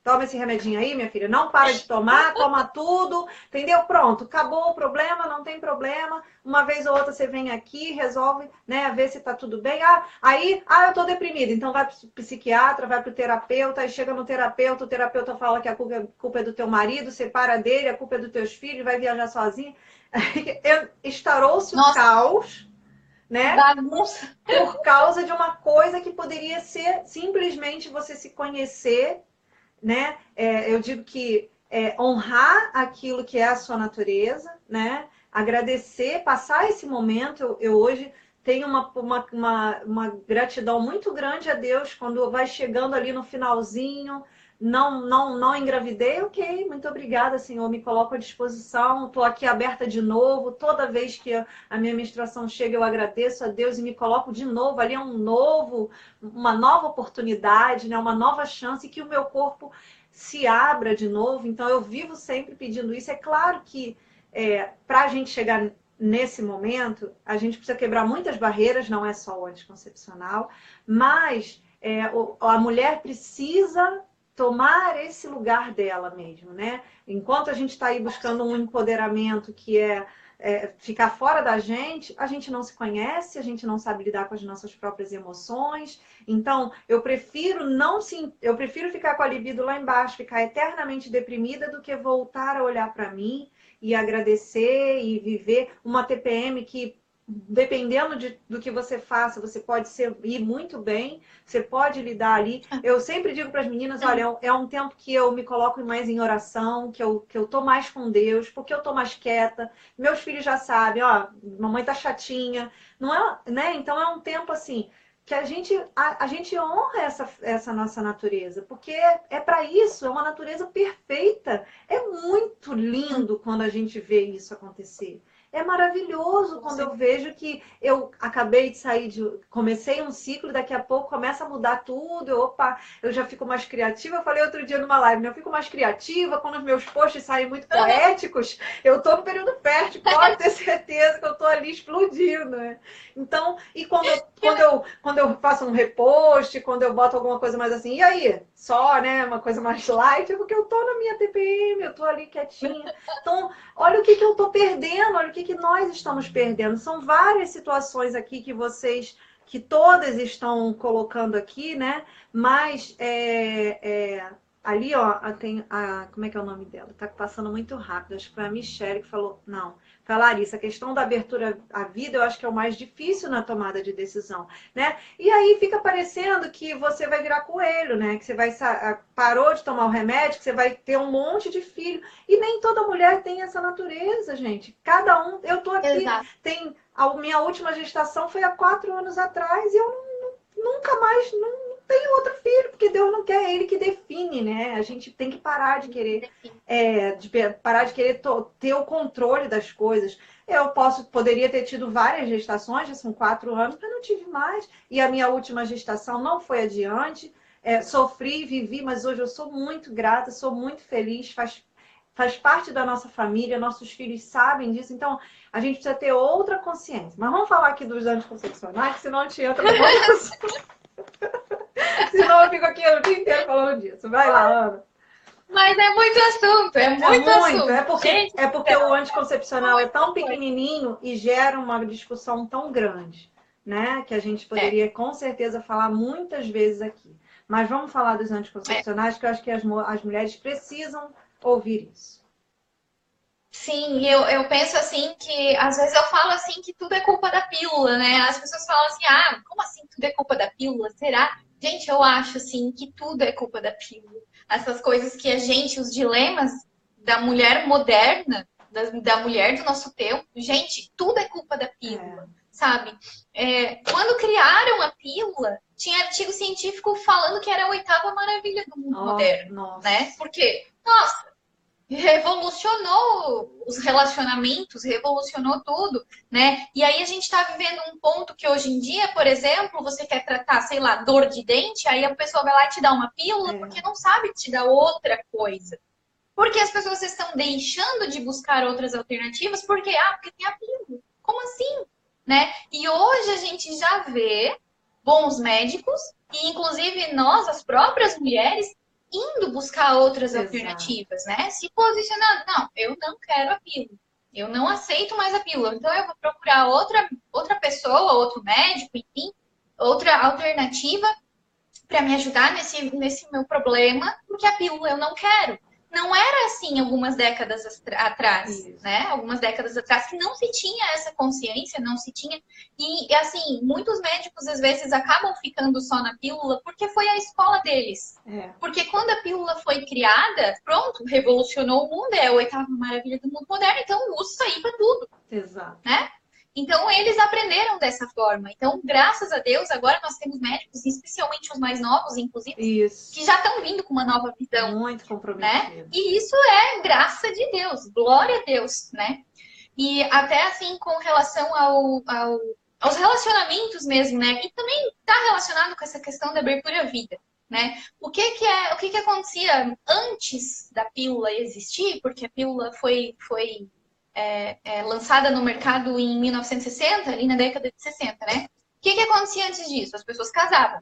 Speaker 1: Toma esse remedinho aí, minha filha. Não para de tomar, toma tudo, entendeu? Pronto, acabou o problema, não tem problema. Uma vez ou outra você vem aqui, resolve, né, ver se tá tudo bem. Eu tô deprimida. Então vai pro psiquiatra, vai pro terapeuta, aí chega no terapeuta, o terapeuta fala que a culpa é do teu marido, separa dele, a culpa é dos teus filhos, vai viajar sozinha. Estourou-se o
Speaker 2: Nossa,
Speaker 1: caos, né?
Speaker 2: bagunça.
Speaker 1: Por causa de uma coisa que poderia ser simplesmente você se conhecer, né? Eu digo que honrar aquilo que é a sua natureza, né? Agradecer, passar esse momento. Eu hoje tenho uma gratidão muito grande a Deus quando vai chegando ali no finalzinho. Não engravidei, ok, muito obrigada, Senhor, me coloco à disposição, estou aqui aberta de novo, toda vez que a minha menstruação chega, eu agradeço a Deus e me coloco de novo, ali é uma nova oportunidade, né? Uma nova chance que o meu corpo se abra de novo, então eu vivo sempre pedindo isso. É claro que para a gente chegar nesse momento, a gente precisa quebrar muitas barreiras, não é só o anticoncepcional, mas a mulher precisa tomar esse lugar dela mesmo, né? Enquanto a gente está aí buscando um empoderamento que ficar fora da gente, a gente não se conhece, a gente não sabe lidar com as nossas próprias emoções. Então, eu prefiro ficar com a libido lá embaixo, ficar eternamente deprimida, do que voltar a olhar para mim e agradecer e viver uma TPM que, dependendo do que você faça, você pode ir muito bem, você pode lidar ali. Eu sempre digo para as meninas, olha, é um tempo que eu me coloco mais em oração, que eu tô mais com Deus, porque eu tô mais quieta. Meus filhos já sabem, ó, mamãe tá chatinha. Não é, né? Então é um tempo assim que a gente honra essa nossa natureza, porque é para isso, é uma natureza perfeita. É muito lindo quando a gente vê isso acontecer. É maravilhoso quando eu vejo que eu acabei de comecei um ciclo, daqui a pouco começa a mudar tudo, eu já fico mais criativa. Eu falei outro dia numa live, né? Eu fico mais criativa, quando os meus posts saem muito poéticos, eu tô no período fértil, pode ter certeza que eu tô ali explodindo, né? Então, e quando eu faço um repost, quando eu boto alguma coisa mais assim, e aí? Só, né? Uma coisa mais light, porque eu tô na minha TPM, eu tô ali quietinha. Então, olha o que eu estou perdendo, olha o que nós estamos perdendo. São várias situações aqui que todas estão colocando aqui, né? Mas ali, ó, tem como é que é o nome dela? Tá passando muito rápido. Acho que foi a Michelle que falou. Não, foi a Larissa. A questão da abertura à vida, eu acho que é o mais difícil na tomada de decisão, né? E aí fica parecendo que você vai virar coelho, né? Que você parou de tomar o remédio, que você vai ter um monte de filho. E nem toda mulher tem essa natureza, gente. Cada um. Eu tô aqui.
Speaker 2: Exato.
Speaker 1: A minha última gestação foi há 4 anos atrás e eu nunca mais. Não tenho outro filho, porque Deus não quer, é Ele que define, né? A gente tem que parar de querer, parar de querer ter o controle das coisas. Eu poderia ter tido várias gestações, já são 4 anos, mas não tive mais. E a minha última gestação não foi adiante. Sofri, vivi, mas hoje eu sou muito grata, sou muito feliz, faz parte da nossa família, nossos filhos sabem disso, então a gente precisa ter outra consciência. Mas vamos falar aqui dos anticoncepcionais, senão a gente entra no senão eu fico aqui o dia inteiro falando disso. Vai lá, Ana.
Speaker 2: Mas é muito assunto, é muito assunto.
Speaker 1: É porque o anticoncepcional é tão pequenininho e gera uma discussão tão grande, né? Que a gente poderia com certeza falar muitas vezes aqui. Mas vamos falar dos anticoncepcionais, que eu acho que as mulheres precisam ouvir isso.
Speaker 2: Sim, eu penso assim que às vezes eu falo assim que tudo é culpa da pílula, né? As pessoas falam assim, como assim tudo é culpa da pílula? Será? Gente, eu acho assim que tudo é culpa da pílula. Essas coisas que os dilemas da mulher moderna, da mulher do nosso tempo, gente, tudo é culpa da pílula, sabe? Quando criaram a pílula, tinha artigo científico falando que era a 8ª maravilha do mundo moderno, né? Porque, nossa, revolucionou os relacionamentos, revolucionou tudo, né? E aí a gente está vivendo um ponto que hoje em dia, por exemplo, você quer tratar, sei lá, dor de dente, aí a pessoa vai lá e te dá uma pílula porque não sabe te dar outra coisa. Porque as pessoas estão deixando de buscar outras alternativas porque tem a pílula. Como assim? Né? E hoje a gente já vê bons médicos e, inclusive, nós, as próprias mulheres, indo buscar outras alternativas, né? Se posicionando, não, eu não quero a pílula, eu não aceito mais a pílula, então eu vou procurar outra pessoa, outro médico, enfim, outra alternativa para me ajudar nesse meu problema, porque a pílula eu não quero. Não era assim algumas décadas atrás, né? Algumas décadas atrás que não se tinha essa consciência, não se tinha. E assim, muitos médicos às vezes acabam ficando só na pílula porque foi a escola deles. Porque quando a pílula foi criada, pronto, revolucionou o mundo, é a oitava maravilha do mundo moderno, então usa isso aí para tudo.
Speaker 1: Exato.
Speaker 2: Né? Então, eles aprenderam dessa forma. Então, graças a Deus, agora nós temos médicos, especialmente os mais novos, inclusive, que já estão vindo com uma nova visão.
Speaker 1: Muito comprometido.
Speaker 2: Né? E isso é graça de Deus, glória a Deus, né? E até assim, com relação aos relacionamentos mesmo, né? E também está relacionado com essa questão da abertura à vida, né? O que acontecia antes da pílula existir, porque a pílula foi lançada no mercado em 1960, ali na década de 60, né? O que acontecia antes disso? As pessoas casavam.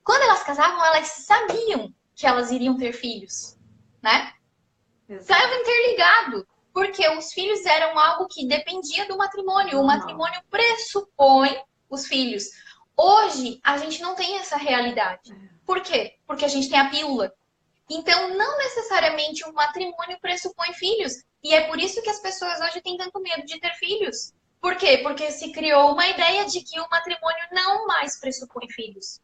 Speaker 2: Quando elas casavam, elas sabiam que elas iriam ter filhos, né? Estava interligado, porque os filhos eram algo que dependia do matrimônio. O matrimônio pressupõe os filhos. Hoje, a gente não tem essa realidade. Por quê? Porque a gente tem a pílula. Então, não necessariamente um matrimônio pressupõe filhos. E é por isso que as pessoas hoje têm tanto medo de ter filhos. Por quê? Porque se criou uma ideia de que o matrimônio não mais pressupõe filhos.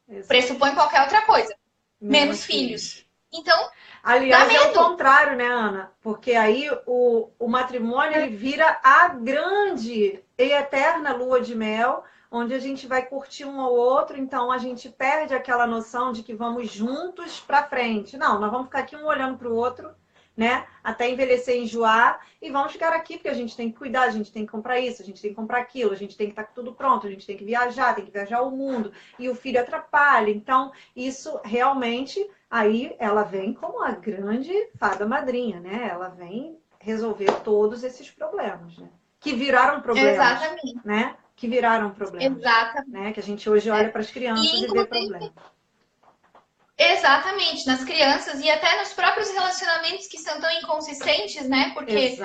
Speaker 2: Exato. Pressupõe qualquer outra coisa. Menos filhos. Então,
Speaker 1: aliás, é o contrário, né, Ana? Porque aí o matrimônio ele vira a grande e eterna lua de mel, onde a gente vai curtir um ao outro, então a gente perde aquela noção de que vamos juntos para frente. Não, nós vamos ficar aqui um olhando para o outro, né? Até envelhecer e enjoar, e vamos ficar aqui porque a gente tem que cuidar, a gente tem que comprar isso, a gente tem que comprar aquilo, a gente tem que estar com tudo pronto, a gente tem que viajar o mundo, e o filho atrapalha. Então, isso realmente, aí ela vem como a grande fada madrinha, né? Ela vem resolver todos esses problemas, né? Que viraram problemas. Exatamente. Né? Que viraram problemas.
Speaker 2: Exatamente.
Speaker 1: Né? Que a gente hoje olha para as crianças e vê problemas.
Speaker 2: Exatamente, nas crianças e até nos próprios relacionamentos que são tão inconsistentes, né? Porque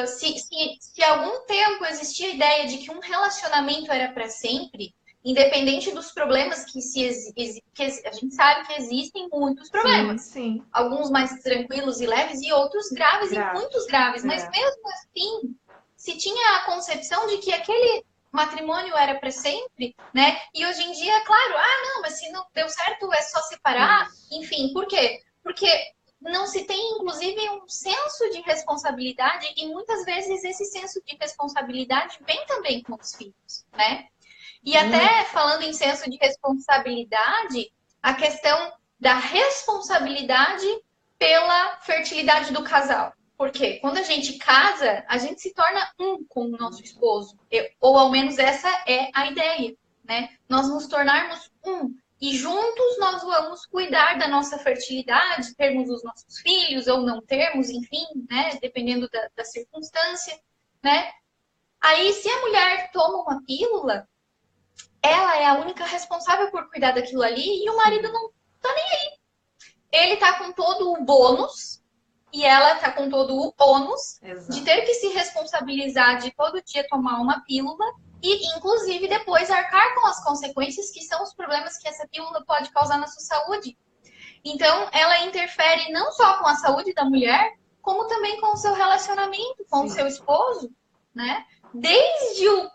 Speaker 2: se algum tempo existia a ideia de que um relacionamento era para sempre, independente dos problemas que a gente sabe que existem muitos problemas.
Speaker 1: Sim.
Speaker 2: Alguns mais tranquilos e leves e outros graves. E muitos graves. Mas mesmo assim, se tinha a concepção de que aquele matrimônio era para sempre, né? E hoje em dia, claro, não, mas se não deu certo é só separar. Enfim, por quê? Porque não se tem, inclusive, um senso de responsabilidade e muitas vezes esse senso de responsabilidade vem também com os filhos, né? E até falando em senso de responsabilidade, a questão da responsabilidade pela fertilidade do casal. Porque quando a gente casa, a gente se torna um com o nosso esposo. Ou ao menos essa é a ideia, né? Nós nos tornarmos um. E juntos nós vamos cuidar da nossa fertilidade, termos os nossos filhos ou não termos, enfim, né? Dependendo da circunstância, né? Aí, se a mulher toma uma pílula, ela é a única responsável por cuidar daquilo ali e o marido não tá nem aí. Ele tá com todo o bônus e ela tá com todo o ônus de ter que se responsabilizar de todo dia tomar uma pílula e, inclusive, depois arcar com as consequências que são os problemas que essa pílula pode causar na sua saúde. Então, ela interfere não só com a saúde da mulher, como também com o seu relacionamento, com o seu esposo, né? Desde o...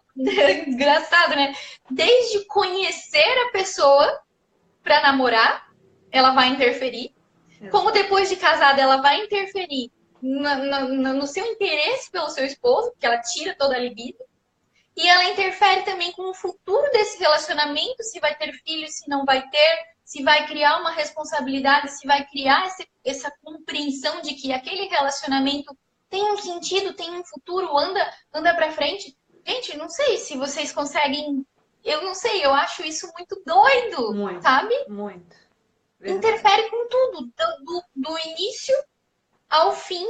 Speaker 2: Engraçado, né? Desde conhecer a pessoa para namorar, ela vai interferir. Como depois de casada, ela vai interferir no seu interesse pelo seu esposo, porque ela tira toda a libido. E ela interfere também com o futuro desse relacionamento, se vai ter filhos, se não vai ter, se vai criar uma responsabilidade, se vai criar essa compreensão de que aquele relacionamento tem um sentido, tem um futuro, anda para frente. Gente, não sei se vocês conseguem... Eu não sei, eu acho isso muito doido, sabe?
Speaker 1: Muito.
Speaker 2: Interfere com tudo. Do início ao fim,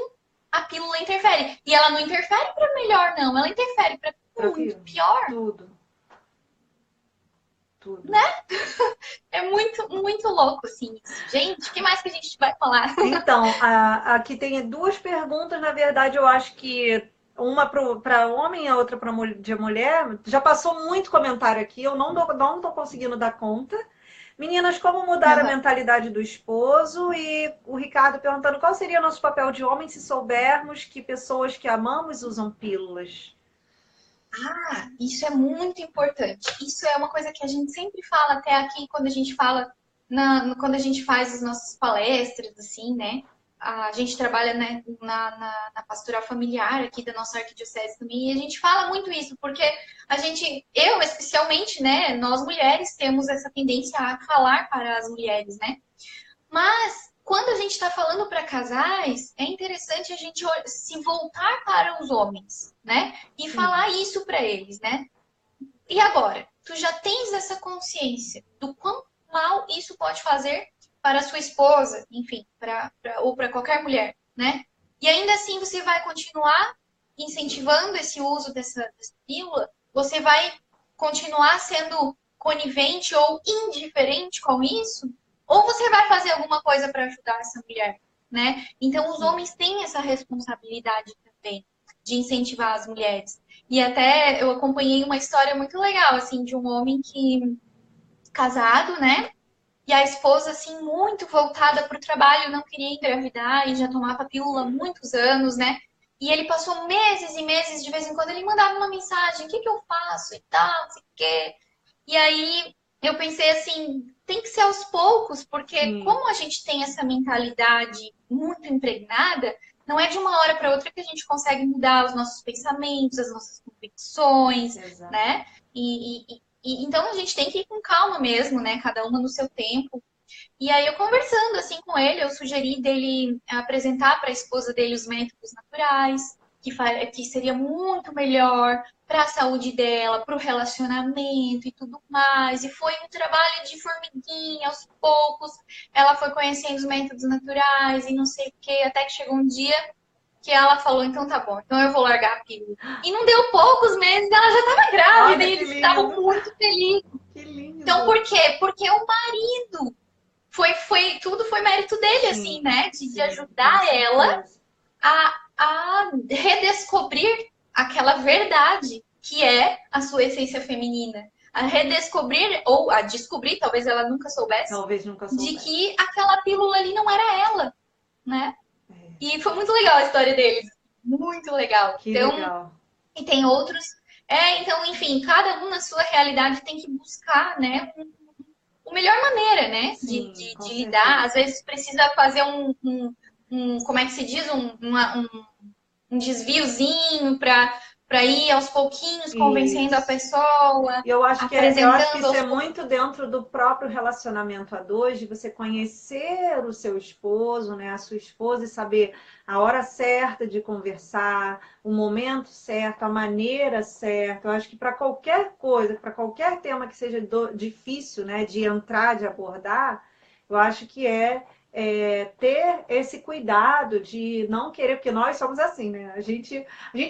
Speaker 2: a pílula interfere. E ela não interfere para melhor, não. Ela interfere para muito pior.
Speaker 1: Tudo. Tudo.
Speaker 2: É muito, muito louco, assim, isso. Gente, o que mais que a gente vai falar?
Speaker 1: Então, aqui tem duas perguntas, na verdade, eu acho que uma para homem e a outra para de mulher. Já passou muito comentário aqui, eu não tô conseguindo dar conta. Meninas, como mudar a
Speaker 2: Uhum.
Speaker 1: mentalidade do esposo? E o Ricardo perguntando qual seria nosso papel de homem se soubermos que pessoas que amamos usam pílulas.
Speaker 2: Ah, isso é muito importante. Isso é uma coisa que a gente sempre fala até aqui quando a gente fala quando a gente faz as nossas palestras, assim, né? A gente trabalha, né, na pastoral familiar aqui da nossa arquidiocese também, e a gente fala muito isso, porque eu especialmente, né, nós mulheres temos essa tendência a falar para as mulheres, né? Mas quando a gente está falando para casais, é interessante a gente se voltar para os homens, né? E
Speaker 1: Sim.
Speaker 2: falar isso para eles, né? E agora, tu já tens essa consciência do quão mal isso pode fazer para a sua esposa, enfim, ou para qualquer mulher, né? E ainda assim você vai continuar incentivando esse uso dessa pílula, você vai continuar sendo conivente ou indiferente com isso, ou você vai fazer alguma coisa para ajudar essa mulher, né? Então os
Speaker 1: Sim.
Speaker 2: homens têm essa responsabilidade também de incentivar as mulheres. E até eu acompanhei uma história muito legal, assim, de um homem que casado, né? E a esposa, assim, muito voltada para o trabalho, não queria engravidar e já tomava pílula há muitos anos, né? E ele passou meses e meses, de vez em quando, ele mandava uma mensagem: o que que eu faço e tal, não sei o quê. E aí eu pensei assim: tem que ser aos poucos, porque
Speaker 1: Sim.
Speaker 2: como a gente tem essa mentalidade muito impregnada, não é de uma hora para outra que a gente consegue mudar os nossos pensamentos, as nossas convicções,
Speaker 1: Exato.
Speaker 2: né? Então a gente tem que ir com calma mesmo, né? Cada uma no seu tempo. E aí eu conversando assim com ele, eu sugeri dele apresentar para a esposa dele os métodos naturais, que seria muito melhor para a saúde dela, para o relacionamento e tudo mais. E foi um trabalho de formiguinha, aos poucos. Ela foi conhecendo os métodos naturais e não sei o quê, até que chegou um dia que ela falou, então tá bom, então eu vou largar a pílula. E não deu poucos meses, ela já estava grávida
Speaker 1: Olha
Speaker 2: e
Speaker 1: que
Speaker 2: eles estavam
Speaker 1: lindo.
Speaker 2: muito felizes.
Speaker 1: Que
Speaker 2: Então,
Speaker 1: lindo.
Speaker 2: por quê? Porque o marido tudo foi mérito dele, assim,
Speaker 1: Sim,
Speaker 2: né? De
Speaker 1: sim, com
Speaker 2: ajudar ela
Speaker 1: certeza.
Speaker 2: a redescobrir aquela verdade que é a sua essência feminina. A redescobrir, ou a descobrir, talvez ela nunca soubesse,
Speaker 1: Talvez nunca
Speaker 2: de
Speaker 1: soubesse.
Speaker 2: que aquela pílula ali não era ela, né?
Speaker 1: É,
Speaker 2: E foi muito legal a história deles. Muito legal.
Speaker 1: que
Speaker 2: Então,
Speaker 1: legal.
Speaker 2: e tem outros. Então, enfim, cada um na sua realidade tem que buscar, né, a melhor maneira, né,
Speaker 1: Sim, com
Speaker 2: de lidar.
Speaker 1: certeza.
Speaker 2: Às vezes precisa fazer como é que se diz, um desviozinho para ir aos pouquinhos convencendo a
Speaker 1: Isso.
Speaker 2: pessoa,
Speaker 1: E eu acho que
Speaker 2: apresentando
Speaker 1: isso
Speaker 2: aos
Speaker 1: é
Speaker 2: pouquinhos.
Speaker 1: muito dentro do próprio relacionamento a dois, de você conhecer o seu esposo, né, a sua esposa e saber a hora certa de conversar, o momento certo, a maneira certa. Eu acho que para qualquer coisa, para qualquer tema que seja difícil, né, de entrar, de abordar, eu acho que ter esse cuidado de não querer, porque nós somos assim, né? A gente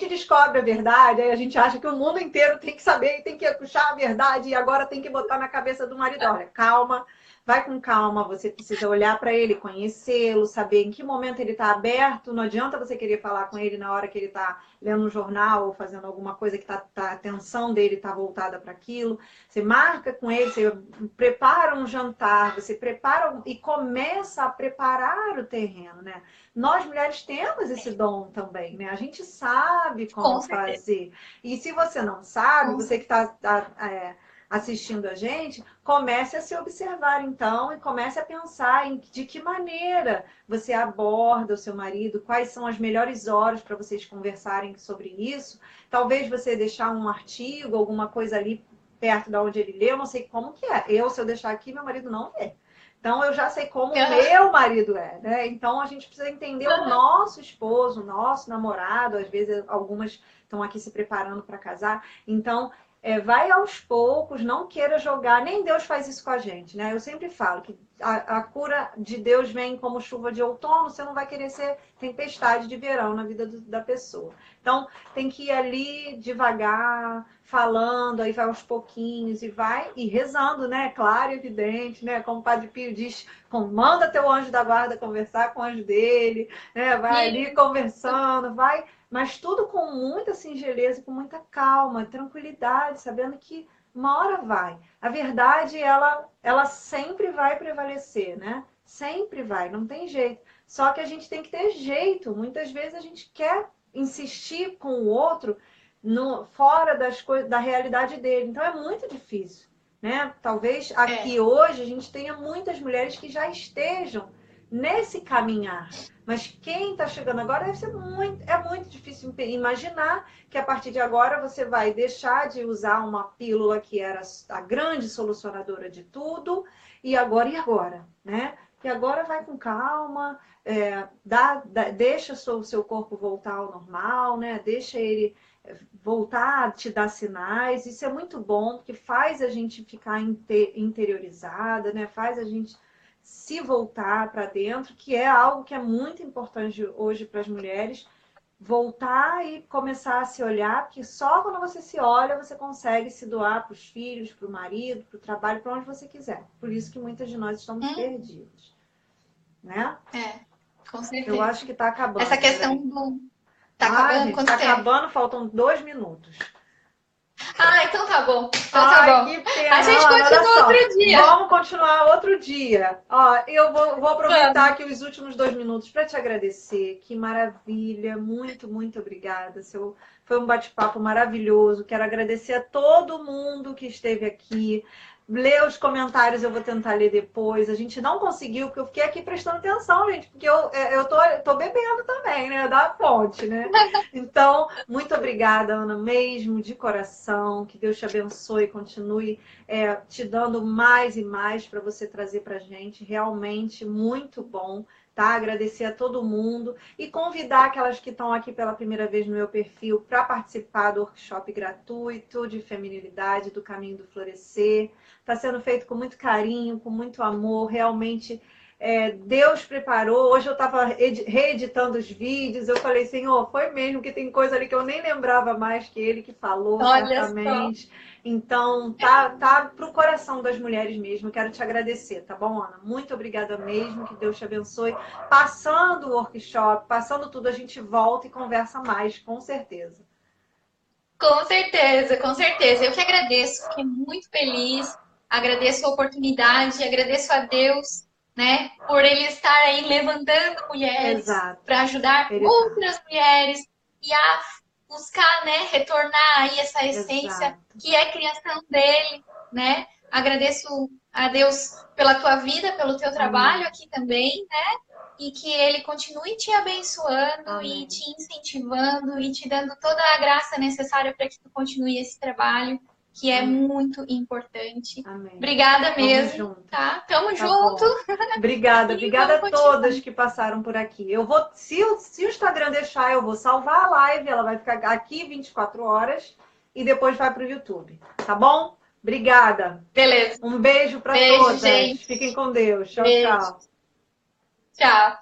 Speaker 1: descobre a verdade, aí a gente acha que o mundo inteiro tem que saber, tem que puxar a verdade e agora tem que botar na cabeça do marido. Olha, calma, vai com calma, você precisa olhar para ele, conhecê-lo, saber em que momento ele está aberto. Não adianta você querer falar com ele na hora que ele está lendo um jornal ou fazendo alguma coisa que a atenção dele está voltada para aquilo. Você marca com ele, você prepara um jantar, você prepara e começa a preparar o terreno, né? Nós mulheres temos esse dom também, né? A gente sabe como
Speaker 2: Com certeza.
Speaker 1: fazer. E se você não sabe,
Speaker 2: Com
Speaker 1: você que
Speaker 2: certeza.
Speaker 1: está assistindo a gente, comece a se observar então e comece a pensar de que maneira você aborda o seu marido, quais são as melhores horas para vocês conversarem sobre isso. Talvez você deixar um artigo, alguma coisa ali perto da onde ele lê, eu não sei como que é. Se eu deixar aqui, meu marido não lê. Então eu já sei como o meu marido é, né? Então a gente precisa entender o nosso esposo, o nosso namorado, às vezes algumas estão aqui se preparando para casar. Então vai aos poucos, não queira jogar, nem Deus faz isso com a gente, né? Eu sempre falo que a cura de Deus vem como chuva de outono, você não vai querer ser tempestade de verão na vida da pessoa. Então, tem que ir ali devagar, falando, aí vai aos pouquinhos e vai, e rezando, né? Claro e evidente, né? Como o Padre Pio diz, manda teu anjo da guarda conversar com o anjo dele, né? Vai ali conversando, vai, mas tudo com muita singeleza, com muita calma, tranquilidade, sabendo que uma hora vai. A verdade, ela sempre vai prevalecer, né? Sempre vai, não tem jeito. Só que a gente tem que ter jeito. Muitas vezes a gente quer insistir com o outro fora das coisas, da realidade dele. Então é muito difícil, né? Talvez aqui hoje a gente tenha muitas mulheres que já estejam nesse caminhar. Mas quem está chegando agora deve ser muito difícil imaginar que a partir de agora você vai deixar de usar uma pílula que era a grande solucionadora de tudo e agora, né? E agora vai com calma, deixa o seu corpo voltar ao normal, né? Deixa ele voltar a te dar sinais. Isso é muito bom, porque faz a gente ficar interiorizada, né? Faz a gente se voltar para dentro, que é algo que é muito importante hoje para as mulheres, voltar e começar a se olhar, porque só quando você se olha, você consegue se doar para os filhos, para o marido, para o trabalho, para onde você quiser. Por isso que muitas de nós estamos perdidas. Né?
Speaker 2: Com certeza.
Speaker 1: Eu acho que está acabando.
Speaker 2: Essa questão do... Tá acabando? Quanto tempo?
Speaker 1: Tá acabando, faltam 2 minutos.
Speaker 2: Então tá bom. Então tá bom.
Speaker 1: Que pena.
Speaker 2: A gente continua outro dia.
Speaker 1: Vamos continuar outro dia. Eu vou aproveitar aqui os últimos 2 minutos para te agradecer. Que maravilha. Muito, muito obrigada. Foi um bate-papo maravilhoso. Quero agradecer a todo mundo que esteve aqui. Ler os comentários eu vou tentar ler depois. A gente não conseguiu, porque eu fiquei aqui prestando atenção, gente. Porque eu tô bebendo também, né? Da fonte, né? Então, muito obrigada, Ana, mesmo, de coração. Que Deus te abençoe e continue te dando mais e mais para você trazer pra gente. Realmente muito bom. Tá? Agradecer a todo mundo e convidar aquelas que estão aqui pela primeira vez no meu perfil para participar do workshop gratuito de feminilidade do Caminho do Florescer. Está sendo feito com muito carinho, com muito amor, realmente Deus preparou. Hoje eu estava reeditando os vídeos, eu falei, Senhor, foi mesmo que tem coisa ali que eu nem lembrava mais que ele que falou, certamente. Só. Então, tá pro coração das mulheres mesmo. Eu quero te agradecer, tá bom, Ana? Muito obrigada mesmo, que Deus te abençoe. Passando o workshop, passando tudo, a gente volta e conversa mais, com certeza.
Speaker 2: Com certeza, com certeza. Eu que agradeço, fiquei muito feliz. Agradeço a oportunidade, agradeço a Deus, né, por Ele estar aí levantando mulheres para ajudar outras mulheres e a buscar, né, retornar aí essa essência que é a criação dele, né? Agradeço a Deus pela tua vida, pelo teu trabalho aqui também, né? E que Ele continue te abençoando e te incentivando e te dando toda a graça necessária para que tu continue esse trabalho, que é muito importante. Amém. Obrigada mesmo. Tamo junto. Tá? Tamo junto.
Speaker 1: Obrigada a todas que passaram por aqui. Eu vou, se o Instagram deixar, eu vou salvar a live, ela vai ficar aqui 24 horas e depois vai pro YouTube, tá bom? Obrigada.
Speaker 2: Beleza.
Speaker 1: Um beijo para todas. Gente. Fiquem com Deus. Tchau, tchau.
Speaker 2: Tchau.